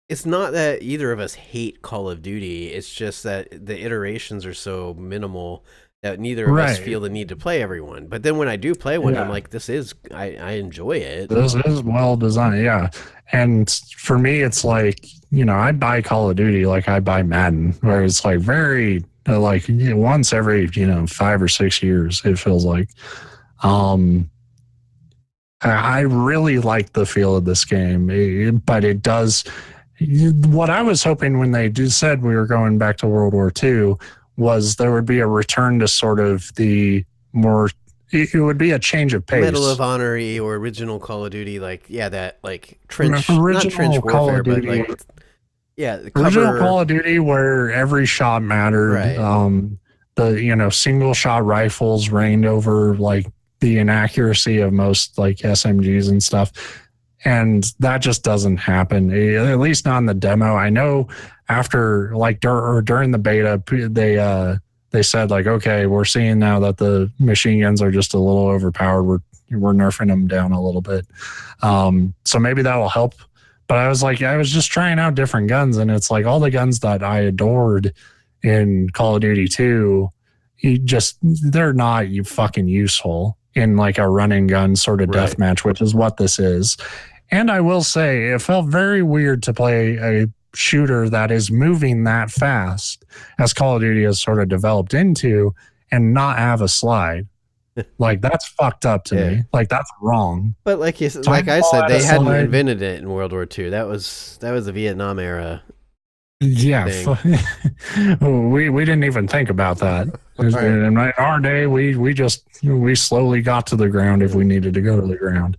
It's not that either of us hate Call of Duty. It's just that the iterations are so minimal that neither of us feel the need to play everyone. But then when I do play one, I'm like, I enjoy it. This is well designed, yeah. And for me, it's like, I buy Call of Duty like I buy Madden, where it's like very like once every 5 or 6 years, it feels like. I really like the feel of this game, but it does. What I was hoping when they said we were going back to World War II was there would be a return to sort of the more. It would be a change of pace. Medal of Honor or original Call of Duty, that trench, original not trench Call warfare, of Duty, but original Call of Duty where every shot mattered. Right. The single shot rifles reigned over like the inaccuracy of most like SMGs and stuff, and that just doesn't happen. At least not in the demo. I know after like during the beta, they said like, okay, we're seeing now that the machine guns are just a little overpowered. We're nerfing them down a little bit. So maybe that will help. But I was just trying out different guns, and it's like all the guns that I adored in Call of Duty 2, they're not fucking useful in like a run and gun sort of Right. deathmatch, which is what this is. And I will say it felt very weird to play a shooter that is moving that fast as Call of Duty has sort of developed into and not have a slide. Like that's fucked up to me. Like that's wrong. But like I said, they hadn't invented it in World War II. That was the Vietnam era. Yeah, we didn't even think about that. Right. In our day, we slowly got to the ground if we needed to go to the ground,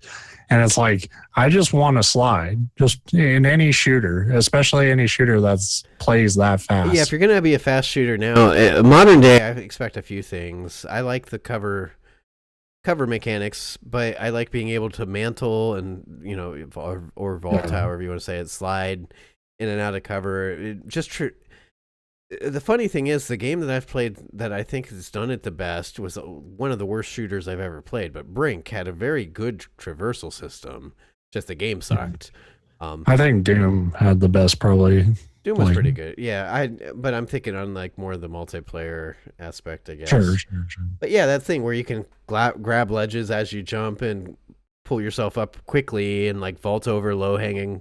and it's like I just want to slide, just in any shooter, especially any shooter that's plays that fast. Yeah, if you're gonna be a fast shooter now, modern day, I expect a few things. I like the cover mechanics, but I like being able to mantle and or vault, however you want to say it, slide in and out of cover. The funny thing is, the game that I've played that I think has done it the best was one of the worst shooters I've ever played, but Brink had a very good traversal system. Just the game sucked. I think Doom had the best, probably. Doom was pretty good. Yeah, but I'm thinking on like more of the multiplayer aspect, I guess. Sure. But yeah, that thing where you can grab ledges as you jump and pull yourself up quickly and like vault over low cover.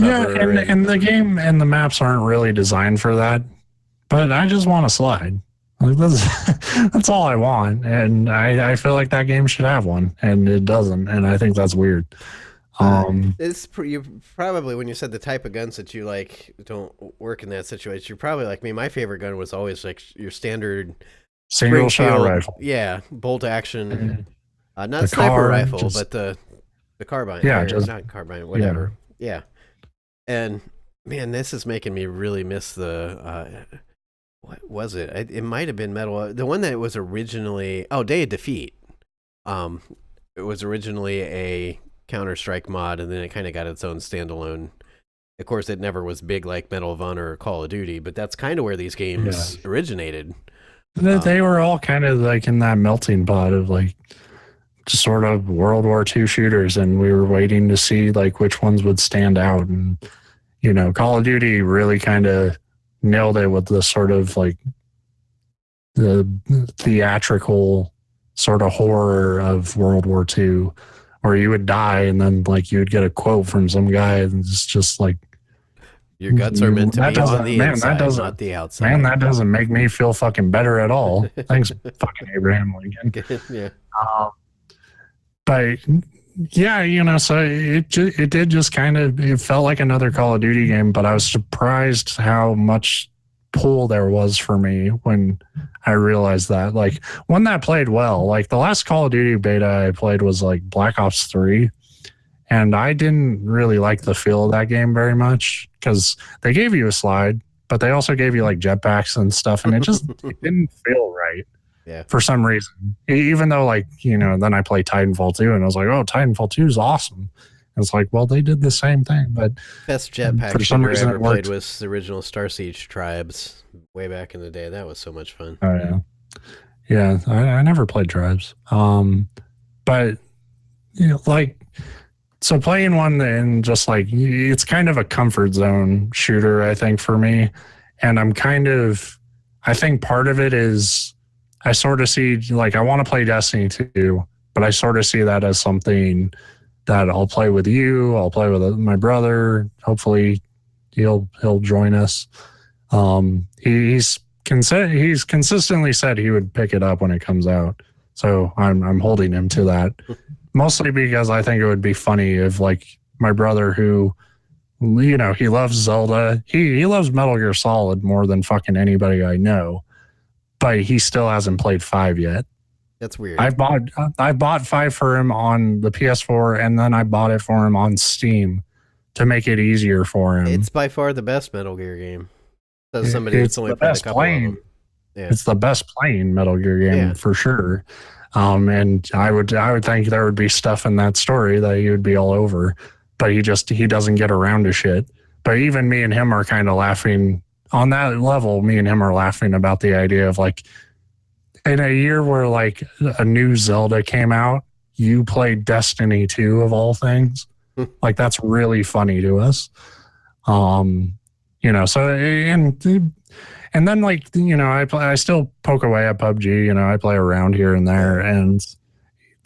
Yeah, and the game and the maps aren't really designed for that. But I just want to slide. Like that's all I want, and I feel like that game should have one, and it doesn't, and I think that's weird. You probably, when you said the type of guns that you like don't work in that situation, you're probably like me. My favorite gun was always like your standard single shot rifle. Yeah, bolt action, not sniper rifle, but the carbine. Yeah, not carbine, whatever. Yeah. And man, this is making me really miss the what was it? It might have been Metal. The one that was originally Day of Defeat. It was originally a Counter-Strike mod, and then it kind of got its own standalone. Of course, it never was big like Medal of Honor or Call of Duty, but that's kind of where these games originated. They were all kind of like in that melting pot of like just sort of World War II shooters, and we were waiting to see like which ones would stand out. And Call of Duty really kind of nailed it with the sort of like the theatrical sort of horror of World War II, where you would die and then like you would get a quote from some guy, and it's just like, your guts are meant to be on the inside, not the outside. Man, that doesn't make me feel fucking better at all. Thanks, fucking Abraham Lincoln. Yeah. But yeah, so it did just kind of, it felt like another Call of Duty game, but I was surprised how much pull there was for me when I realized that. Like, one that played well, like the last Call of Duty beta I played was like Black Ops 3, and I didn't really like the feel of that game very much because they gave you a slide, but they also gave you like jetpacks and stuff, and it didn't feel right. Yeah. For some reason, even though like, then I played Titanfall 2 and I was like, oh, Titanfall 2 is awesome. And it's like, well, they did the same thing, but best jetpack for some reason I ever played was the original Star Siege Tribes way back in the day. That was so much fun. Oh yeah. I never played Tribes. But like, so playing one and just like, it's kind of a comfort zone shooter, I think, for me. And I think part of it is I sort of see, like, I want to play Destiny 2, but I sort of see that as something that I'll play with you. I'll play with my brother. Hopefully he'll join us. He's consistently said he would pick it up when it comes out. So I'm holding him to that. Mostly because I think it would be funny if like my brother, who, he loves Zelda. He loves Metal Gear Solid more than fucking anybody I know. But he still hasn't played 5 yet. That's weird. I bought 5 for him on the PS4, and then I bought it for him on Steam to make it easier for him. It's by far the best Metal Gear game. As somebody that's only played a couple of them. Yeah. It's the best playing Metal Gear game for sure. And I would think there would be stuff in that story that he would be all over, but he doesn't get around to shit. But even me and him are kind of laughing on that level. Me and him are laughing about the idea of like, in a year where like a new Zelda came out, you played Destiny 2 of all things. Like, that's really funny to us. So and then like I still poke away at PUBG. I play around here and there, and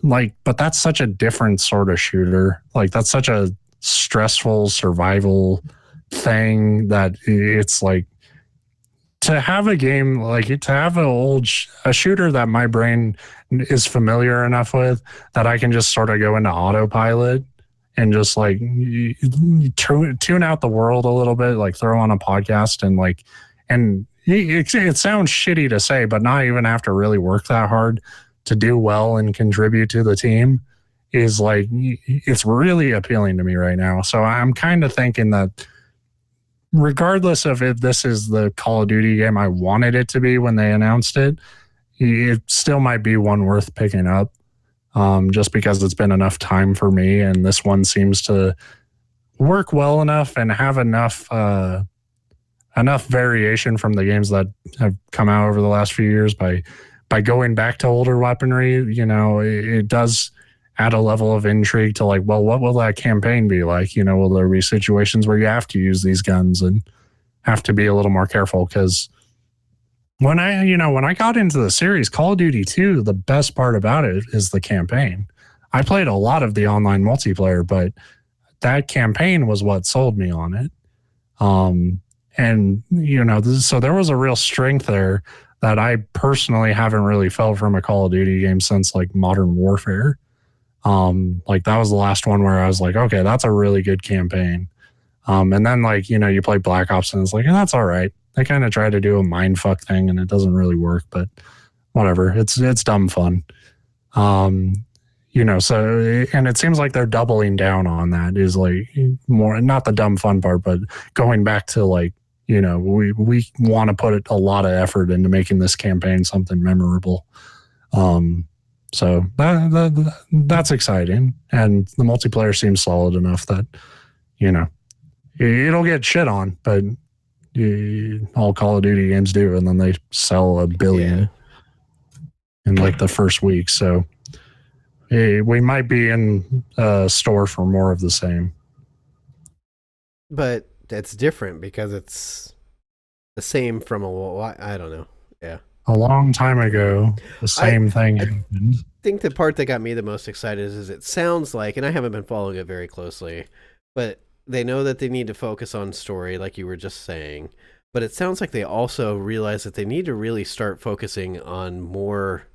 like, but that's such a different sort of shooter. Like that's such a stressful survival thing that it's like to have a game like to have a shooter that my brain is familiar enough with that I can just sort of go into autopilot and just like tune out the world a little bit, like throw on a podcast and like, and it sounds shitty to say, but not even have to really work that hard to do well and contribute to the team is like, it's really appealing to me right now. So I'm kind of thinking that regardless of if this is the Call of Duty game I wanted it to be when they announced it, it still might be one worth picking up. Just because it's been enough time for me, and this one seems to work well enough and have enough variation from the games that have come out over the last few years by going back to older weaponry. It does add a level of intrigue to like, well, what will that campaign be like? Will there be situations where you have to use these guns and have to be a little more careful? Because when I got into the series, Call of Duty 2, the best part about it is the campaign. I played a lot of the online multiplayer, but that campaign was what sold me on it. So there was a real strength there that I personally haven't really felt from a Call of Duty game since like Modern Warfare. Like that was the last one where I was like, okay, that's a really good campaign. And then like, you play Black Ops and it's like, that's all right. They kind of try to do a mindfuck thing and it doesn't really work, but whatever. It's dumb fun. So, and it seems like they're doubling down on that is like more, not the dumb fun part, but going back to like, we want to put a lot of effort into making this campaign something memorable. So that's exciting. And the multiplayer seems solid enough that, it'll get shit on, but all Call of Duty games do, and then they sell 1 billion in like the first week. So we might be in a store for more of the same. But that's different because it's the same from I don't know. Yeah. A long time ago, the same thing happened. I think the part that got me the most excited is it sounds like, and I haven't been following it very closely, but they know that they need to focus on story, like you were just saying. But it sounds like they also realize that they need to really start focusing on more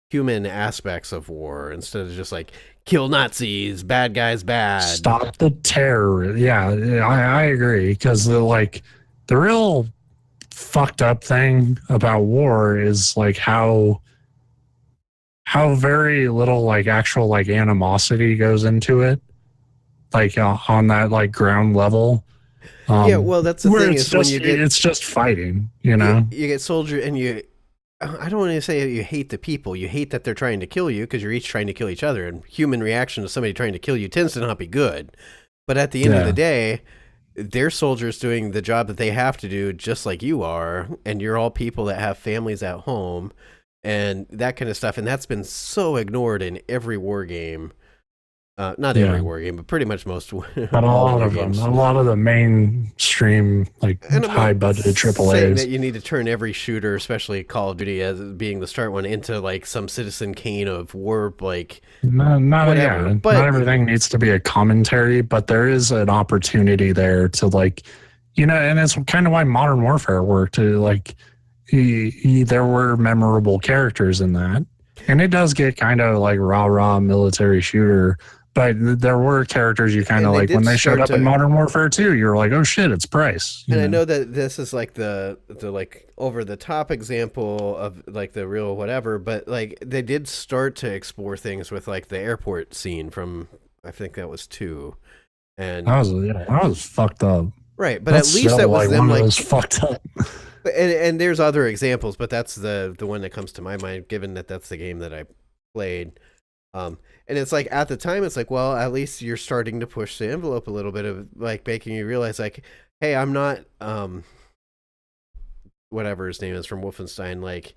human aspects of war instead of just like kill Nazis, bad guys bad. Stop the terror. Yeah, I agree. Because the real fucked up thing about war is like how very little like actual like animosity goes into it. Like on that like ground level. Yeah, well, that's the thing is when it's just fighting, you get soldier and I don't want to say you hate the people. You hate that they're trying to kill you because you're each trying to kill each other. And human reaction to somebody trying to kill you tends to not be good. But at the end of the day, they're soldiers doing the job that they have to do just like you are. And you're all people that have families at home and that kind of stuff. And that's been so ignored in every war game. Not every war game, but pretty much most. But a lot of them, a lot of the mainstream, like high budget AAA's. That you need to turn every shooter, especially Call of Duty, as being the start one, into like some Citizen Kane of war, like not whatever. But not everything needs to be a commentary, but there is an opportunity there to like, and it's kind of why Modern Warfare worked. Like, there were memorable characters in that, and it does get kind of like rah military shooter. But there were characters you kind of like when they showed up in Modern Warfare 2, you were like, oh shit, it's Price. And I know that this is like the like over the top example of like the real whatever, but like they did start to explore things with like the airport scene from I think that was 2. And that was fucked up. Right, but that's at least that was them like was fucked up. And there's other examples, but that's the one that comes to my mind given that that's the game that I played. And it's like at the time, it's like, well, at least you're starting to push the envelope a little bit of like making you realize like, hey, I'm not, whatever his name is from Wolfenstein, like,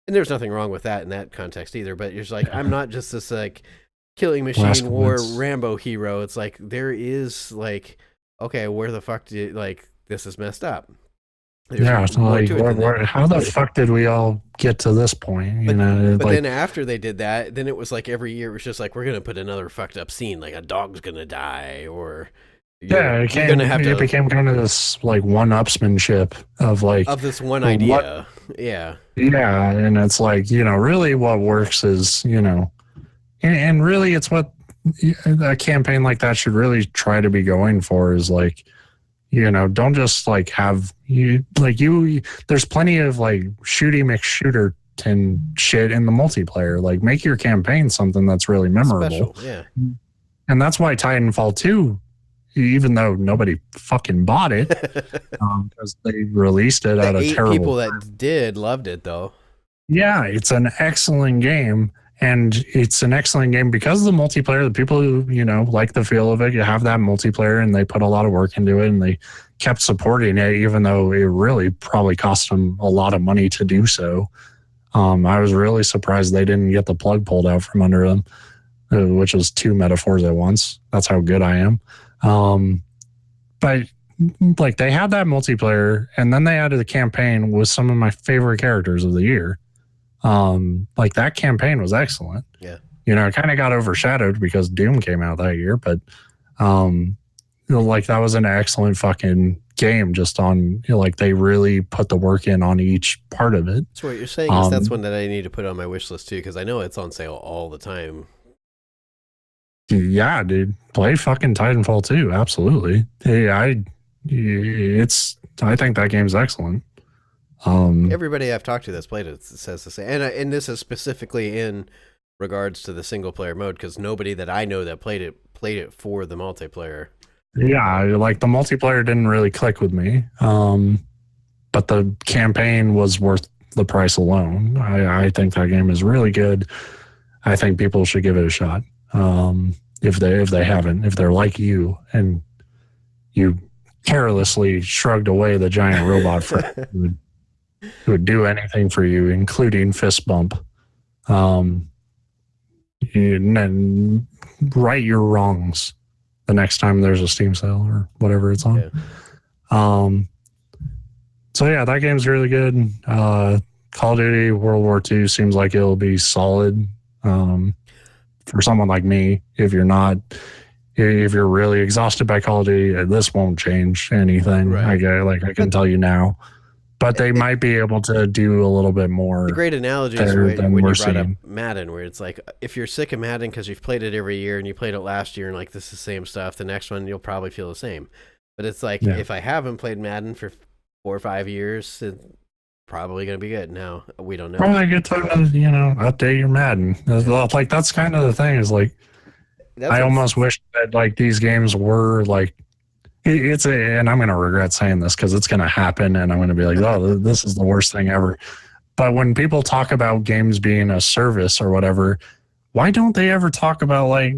and there's nothing wrong with that in that context either, but you're just like, I'm not just this like killing machine war Rambo hero. It's like, there is like, okay, where the fuck do you, like, this is messed up. Yeah, There's so more like, to it than that. how the fuck did we all get to this point? You know, But like, then after they did that, then it was like every year it was just like we're gonna put another fucked up scene, like a dog's gonna die, or yeah, you're gonna have it to became kind of this like one-upsmanship of like of this one what, idea. Yeah, yeah, and it's like, you know, really what works is, you know, and really it's what a campaign like that should really try to be going for is like, you know, don't just like have you like you there's plenty of like shooty McShooter shit in the multiplayer. Like make your campaign something that's really memorable. special. Yeah, And that's why Titanfall 2, even though nobody fucking bought it, because they released it at the a 8 people terrible. that did loved it though. Yeah, it's an excellent game. And it's an excellent game because of the multiplayer. The people who, you know, like the feel of it, you have that multiplayer and they put a lot of work into it and they kept supporting it, even though it really probably cost them a lot of money to do so. I was really surprised they didn't get the plug pulled out from under them, which was two metaphors at once. That's how good I am. But like they had that multiplayer and then they added the campaign with some of my favorite characters of the year. Like that campaign was excellent. Yeah. You know, it kind of got overshadowed because Doom came out that year, but you know, like that was an excellent fucking game just on, you know, like they really put the work in on each part of it. So what you're saying is that's one that I need to put on my wish list too, because I know it's on sale all the time. Yeah, dude, play fucking Titanfall 2. Absolutely. Hey, I think that game's excellent. Everybody I've talked to that's played it says the same, and this is specifically in regards to the single player mode because nobody that I know that played it for the multiplayer. Yeah, like the multiplayer didn't really click with me, but the campaign was worth the price alone. I think that game is really good. I think people should give it a shot. If they haven't, if they're like you and you carelessly shrugged away the giant robot for who would do anything for you, including fist bump. And right your wrongs the next time there's a Steam sale or whatever it's on. Yeah. So yeah, that game's really good. Call of Duty World War II seems like it'll be solid. For someone like me, if you're really exhausted by Call of Duty, this won't change anything. Right. I can tell you now. But they might be able to do a little bit more. The great analogy is when you brought up Madden, where it's like, if you're sick of Madden because you've played it every year and you played it last year and like this is the same stuff, the next one you'll probably feel the same. But it's like, if I haven't played Madden for 4 or 5 years, it's probably going to be good. Now, we don't know. Probably a good time to, you know, update your Madden. Like, that's kind of the thing is like, I almost wish that like these games were like, and I'm going to regret saying this because it's going to happen and I'm going to be like, oh, this is the worst thing ever. But when people talk about games being a service or whatever, why don't they ever talk about like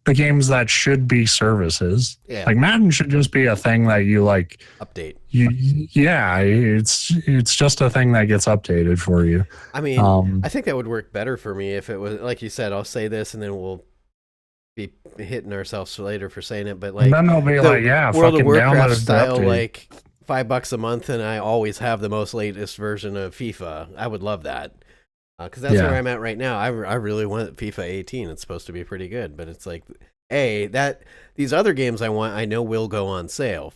the games that should be services? Yeah. Like Madden should just be a thing that you like update. It's just a thing that gets updated for you. I mean, I think that would work better for me if it was like you said. I'll say this and then we'll be hitting ourselves later for saying it, but like then they'll be like, yeah, World fucking of Warcraft download style, update. like $5 a month, and I always have the most latest version of FIFA. I would love that because that's where I'm at right now. I really want FIFA 18. It's supposed to be pretty good, but it's like, these other games I know will go on sale.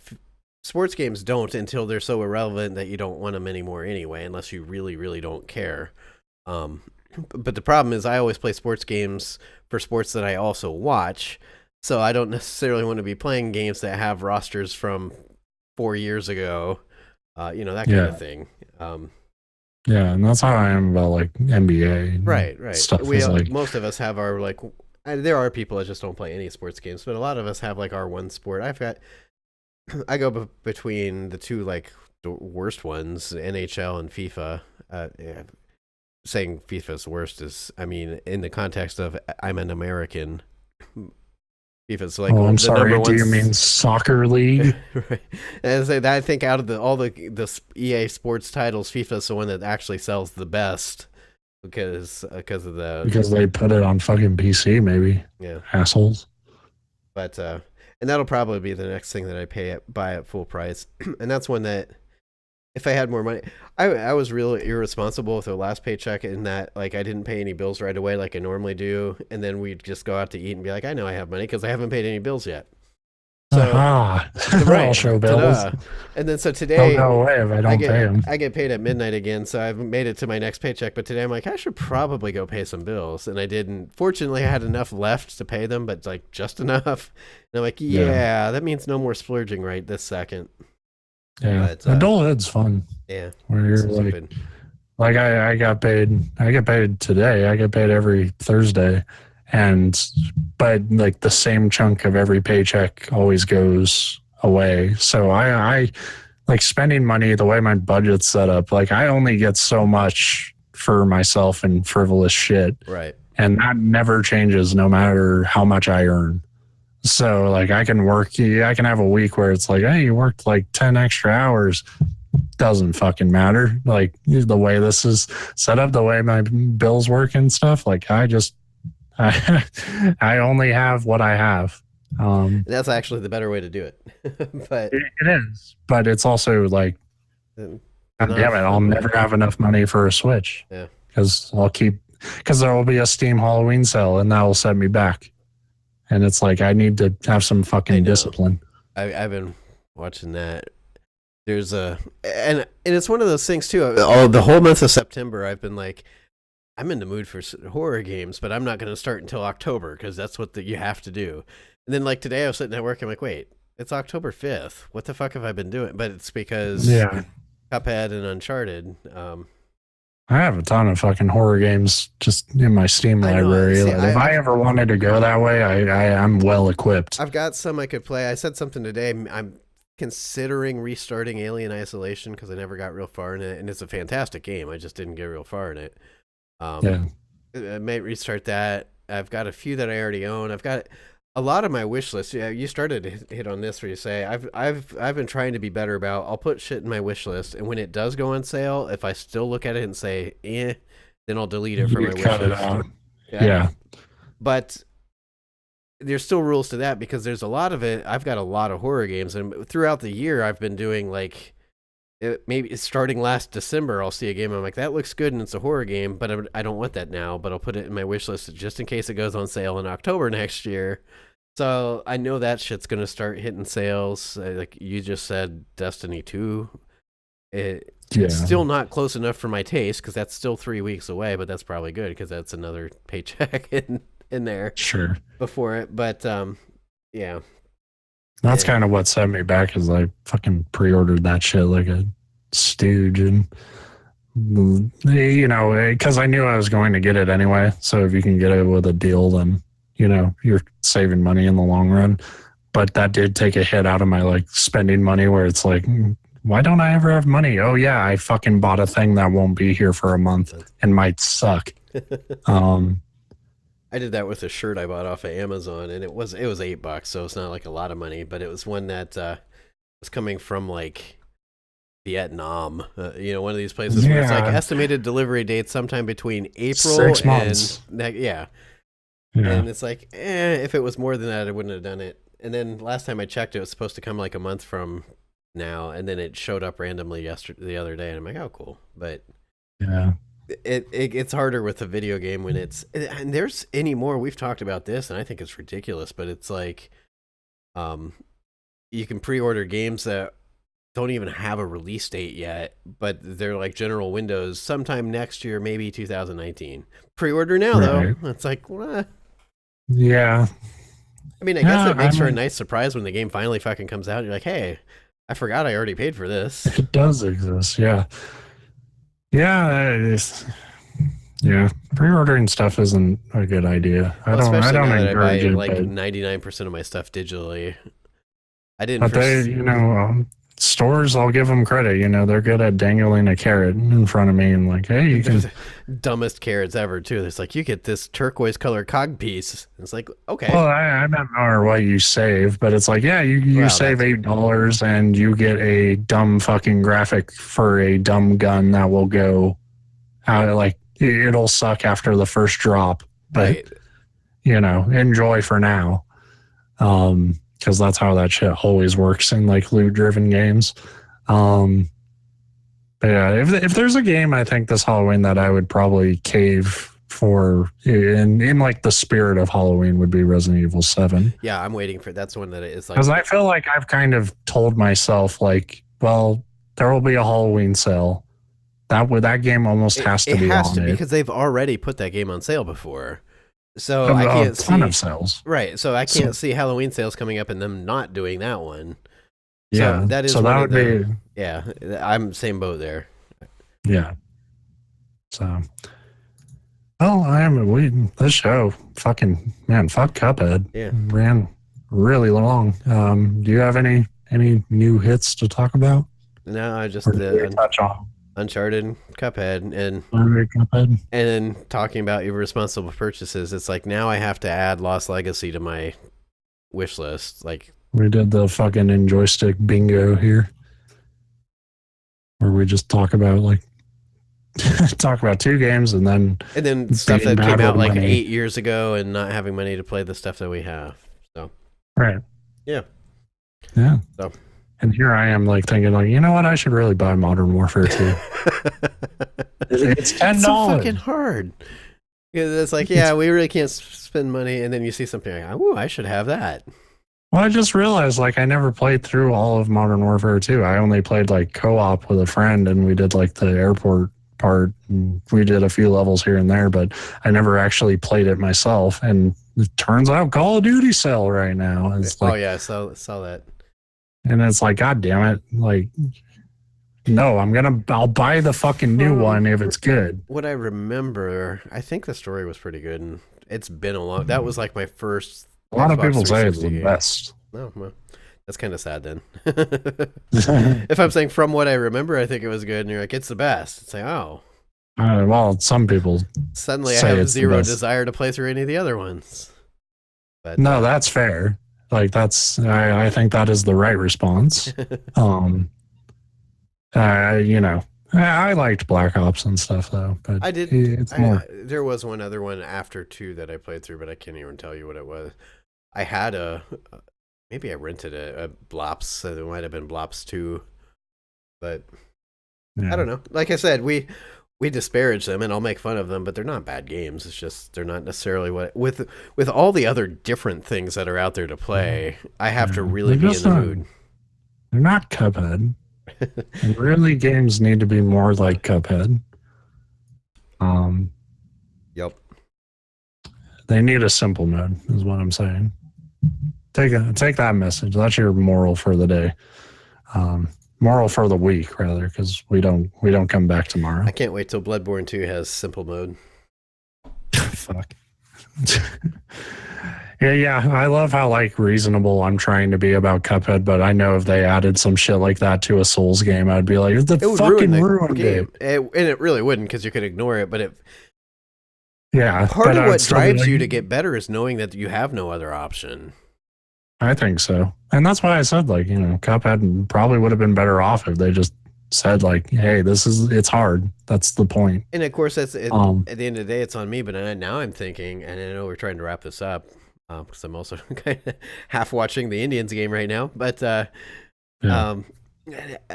Sports games don't until they're so irrelevant that you don't want them anymore anyway, unless you really, really don't care. But the problem is I always play sports games for sports that I also watch. So I don't necessarily want to be playing games that have rosters from 4 years ago, that kind of thing. Yeah, and that's how I am about like NBA. Right. Stuff most of us have our like. There are people that just don't play any sports games, but a lot of us have like our one sport. I go between the two like the worst ones, NHL and FIFA. Saying FIFA's worst is, I mean, in the context of I'm an American. FIFA's like, I'm the sorry. number one. Do you mean soccer league? Right. And I think out of all the EA Sports titles, FIFA's the one that actually sells the best because they put it on fucking PC, maybe. Yeah, assholes. But and that'll probably be the next thing that I buy at full price. And that's one that if I had more money, I was really irresponsible with the last paycheck in that like I didn't pay any bills right away like I normally do, and then we'd just go out to eat and be like, I know I have money because I haven't paid any bills yet. So I'll show bills. And then so today, no way if I don't pay them. I get paid at midnight again, so I've made it to my next paycheck. But today I'm like, I should probably go pay some bills, and I didn't. Fortunately, I had enough left to pay them, but like just enough. And I'm like, yeah, that means no more splurging right this second. Yeah, but, adulthood's fun. Yeah, where you're like I got paid. I get paid today. I get paid every Thursday. But like the same chunk of every paycheck always goes away. So I like spending money the way my budget's set up. Like I only get so much for myself and frivolous shit. Right. And that never changes no matter how much I earn. So like I can have a week where it's like, hey, you worked like 10 extra hours. Doesn't fucking matter. Like the way this is set up, the way my bills work and stuff, like I only have what I have. That's actually the better way to do it. But it is. But it's also like, damn it, I'll never have enough money for a Switch. Yeah. Because there will be a Steam Halloween sale and that will set me back. And it's like, I need to have some fucking discipline. I've been watching that. There's and it's one of those things too. The whole month of September, I've been like, I'm in the mood for horror games, but I'm not going to start until October because that's what you have to do. And then like today I was sitting at work, I'm like, wait, it's October 5th. What the fuck have I been doing? But it's because Cuphead and Uncharted. I have a ton of fucking horror games just in my Steam library. See, if I ever wanted to go that way, I'm well equipped. I've got some I could play. I said something today. I'm considering restarting Alien Isolation because I never got real far in it, and it's a fantastic game. I just didn't get real far in it. I may restart that. I've got a few that I already own. I've got a lot of my wish list. Yeah, you started to hit on this where you say I've been trying to be better about. I'll put shit in my wish list, and when it does go on sale, if I still look at it and say then I'll delete it from my wish list. Yeah, but there's still rules to that because there's a lot of it. I've got a lot of horror games, and throughout the year, I've been doing like. Maybe starting last December, I'll see a game. I'm like, that looks good and it's a horror game, but I don't want that now. But I'll put it in my wish list just in case it goes on sale in October next year. So I know that shit's going to start hitting sales. Like you just said, Destiny 2. It's still not close enough for my taste because that's still 3 weeks away, but that's probably good because that's another paycheck in there. Sure. Before it. But yeah. That's kind of what set me back is I fucking pre-ordered that shit like a stooge and, you know, because I knew I was going to get it anyway. So if you can get it with a deal, then, you know, you're saving money in the long run. But that did take a hit out of my like spending money where it's like, why don't I ever have money? Oh yeah, I fucking bought a thing that won't be here for a month and might suck. I did that with a shirt I bought off of Amazon, and it was $8, so it's not like a lot of money, but it was one that was coming from like Vietnam, you know, one of these places where it's like estimated delivery date sometime between April 6 months. And and it's like, if it was more than that, I wouldn't have done it. And then last time I checked, it was supposed to come like a month from now, and then it showed up randomly the other day, and I'm like, oh, cool, but yeah. It gets harder with a video game when and there's any more. We've talked about this, and I think it's ridiculous, but it's like, you can pre-order games that don't even have a release date yet, but they're like general windows sometime next year, maybe 2019. Pre-order now, though. It's like, what? Yeah. I mean, I guess it makes for a nice surprise when the game finally fucking comes out. You're like, hey, I forgot I already paid for this. It does exist, yeah. Yeah, pre-ordering stuff isn't a good idea. I don't encourage it. Like 99% of my stuff digitally. I didn't. But stores, I'll give them credit. You know, they're good at dangling a carrot in front of me and like, hey, you can. Dumbest carrots ever too. It's like you get this turquoise color cog piece. It's like, okay. Well, I don't know what you save, but it's like, yeah, you save $8 and you get a dumb fucking graphic for a dumb gun that will go out. Like it'll suck after the first drop, but you know, enjoy for now. because that's how that shit always works in like loot driven games. But yeah, if there's a game I think this Halloween that I would probably cave for in like the spirit of Halloween would be Resident Evil 7. Yeah, I'm waiting for that's one that is like Because I feel like I've kind of told myself like, well, there will be a Halloween sale. That game almost has to be on it because they've already put that game on sale before. So a I can't ton see of sales. right. So I can't see Halloween sales coming up and them not doing that one. Yeah, so that is so that would be yeah. I'm same boat there. yeah. So, well, this show fucking man, fuck Cuphead. Yeah, ran really long. Do you have any new hits to talk about? No, I just touch on Uncharted, Cuphead, and Cuphead. And then talking about irresponsible purchases, it's like now I have to add Lost Legacy to my wish list. Like we did the fucking Njoystic bingo here, where we just talk about like talk about 2 games and then stuff that came out like money. 8 years ago and not having money to play the stuff that we have. So right, yeah. So. And here I am, like thinking, like, you know what? I should really buy Modern Warfare 2. It's $10. It's so fucking hard. It's like, yeah, we really can't spend money, and then you see something like, oh, I should have that. Well, I just realized, like, I never played through all of Modern Warfare 2. I only played like co-op with a friend, and we did like the airport part. And we did a few levels here and there, but I never actually played it myself. And it turns out Call of Duty sell right now. It's like, oh yeah, saw that. And it's like, God damn it. Like, no, I'll buy the fucking new one if it's good. What I remember, I think the story was pretty good, and it's been a long, that was like my first. A lot of people say it's the best. No, well, that's kind of sad then. If I'm saying from what I remember, I think it was good, and you're like, it's the best. It's like, oh. Well, some people suddenly I have zero desire to play through any of the other ones. But no, that's fair. Like I think that is the right response. You know, I liked Black Ops and stuff though, but I did. There was one other one after 2 that I played through, but I can't even tell you what it was. I had maybe I rented a Blops, so it might have been Blops 2, but yeah. I don't know. Like I said, we disparage them and I'll make fun of them, but they're not bad games. It's just they're not necessarily what with all the other different things that are out there to play. I have to really be in the mood. They're not Cuphead. And really, games need to be more like Cuphead. Yep. They need a simple mode, is what I'm saying. Take that message. That's your moral for the day. Moral for the week, rather, because we don't come back tomorrow. I can't wait till Bloodborne 2 has simple mode. Fuck. Yeah. I love how like reasonable I'm trying to be about Cuphead, but I know if they added some shit like that to a Souls game, I'd be like, it would fucking ruin the game. And it really wouldn't, because you could ignore it. But part of what drives you to get better is knowing that you have no other option. I think so. And that's why I said, like, you know, Cuphead probably would have been better off if they just said, like, hey, it's hard. That's the point. And of course, at the end of the day, it's on me. But now I'm thinking, and I know we're trying to wrap this up because I'm also kind of half watching the Indians game right now. But I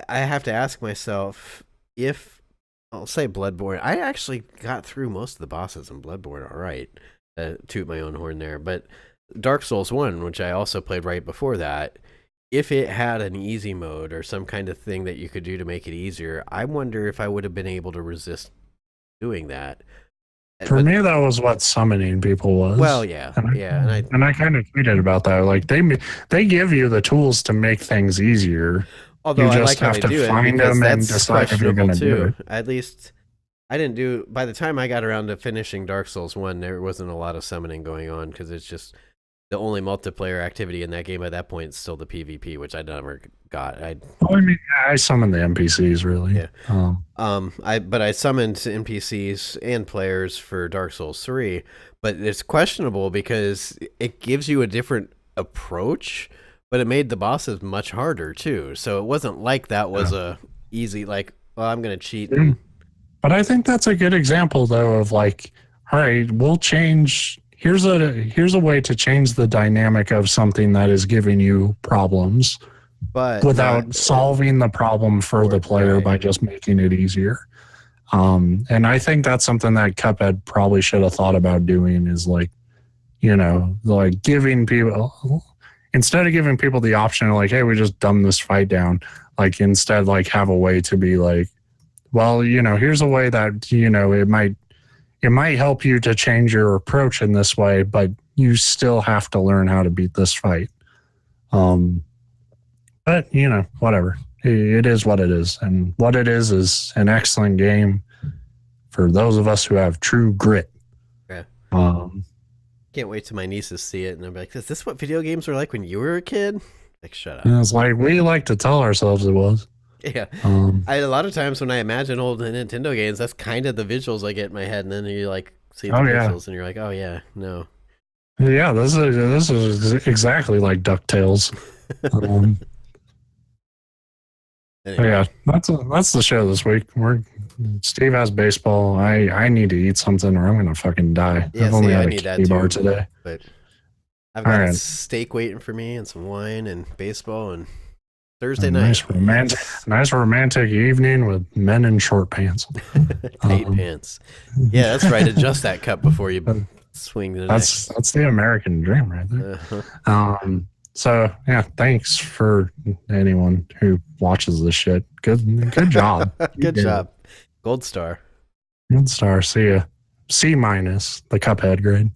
have to ask myself if, I'll say Bloodborne. I actually got through most of the bosses in Bloodborne all right. Toot my own horn there. But Dark Souls 1, which I also played right before that, if it had an easy mode or some kind of thing that you could do to make it easier, I wonder if I would have been able to doing that. For me, that was what summoning people was. Well, yeah, and I kind of tweeted about that. Like they give you the tools to make things easier. Although you I just like have how they to do find it, them and that's decide if you're going to do it. At least I didn't do. By the time I got around to finishing Dark Souls 1, there wasn't a lot of summoning going on because it's just the only multiplayer activity in that game at that point is still the PvP, which I never got. I summoned the NPCs really. Yeah. But I summoned NPCs and players for Dark Souls 3, but it's questionable because it gives you a different approach, but it made the bosses much harder too. So it wasn't like that was a easy, like, well, I'm going to cheat. But I think that's a good example though of like, all right, we'll change here's a way to change the dynamic of something that is giving you problems, but without solving the problem for the player right. by just making it easier. And I think that's something that Cuphead probably should have thought about doing, is like, you know, like giving people, instead of giving people the option of like, hey, we just dumb this fight down, like instead like have a way to be like, well, you know, here's a way that, you know, it might help you to change your approach in this way, but you still have to learn how to beat this fight. But you know, whatever. It is what it is, and what it is an excellent game for those of us who have true grit. Yeah. Um, Can't wait till my nieces see it and they'll be like, "Is this what video games were like when you were a kid?" Like, shut up. and it's like we like to tell ourselves it was. Yeah. A lot of times when I imagine old Nintendo games, that's kind of the visuals I get in my head, and then you like see the pixels, and you're like, "Oh yeah, no." Yeah, this is exactly like DuckTales. Anyway. Yeah, that's the show this week. Steve has baseball. I need to eat something or I'm gonna fucking die. Yeah, I've only had I a need that candy bar too, today. but I've got right. a steak waiting for me and some wine and baseball and Thursday night. Nice romantic evening with men in short pants. Tight pants. Yeah, that's right. Adjust that cup before you swing the next. That's the American dream right there. So yeah, thanks for anyone who watches this shit. Good job. Good job. Gold star. Good star. See ya. C-, the Cuphead grade.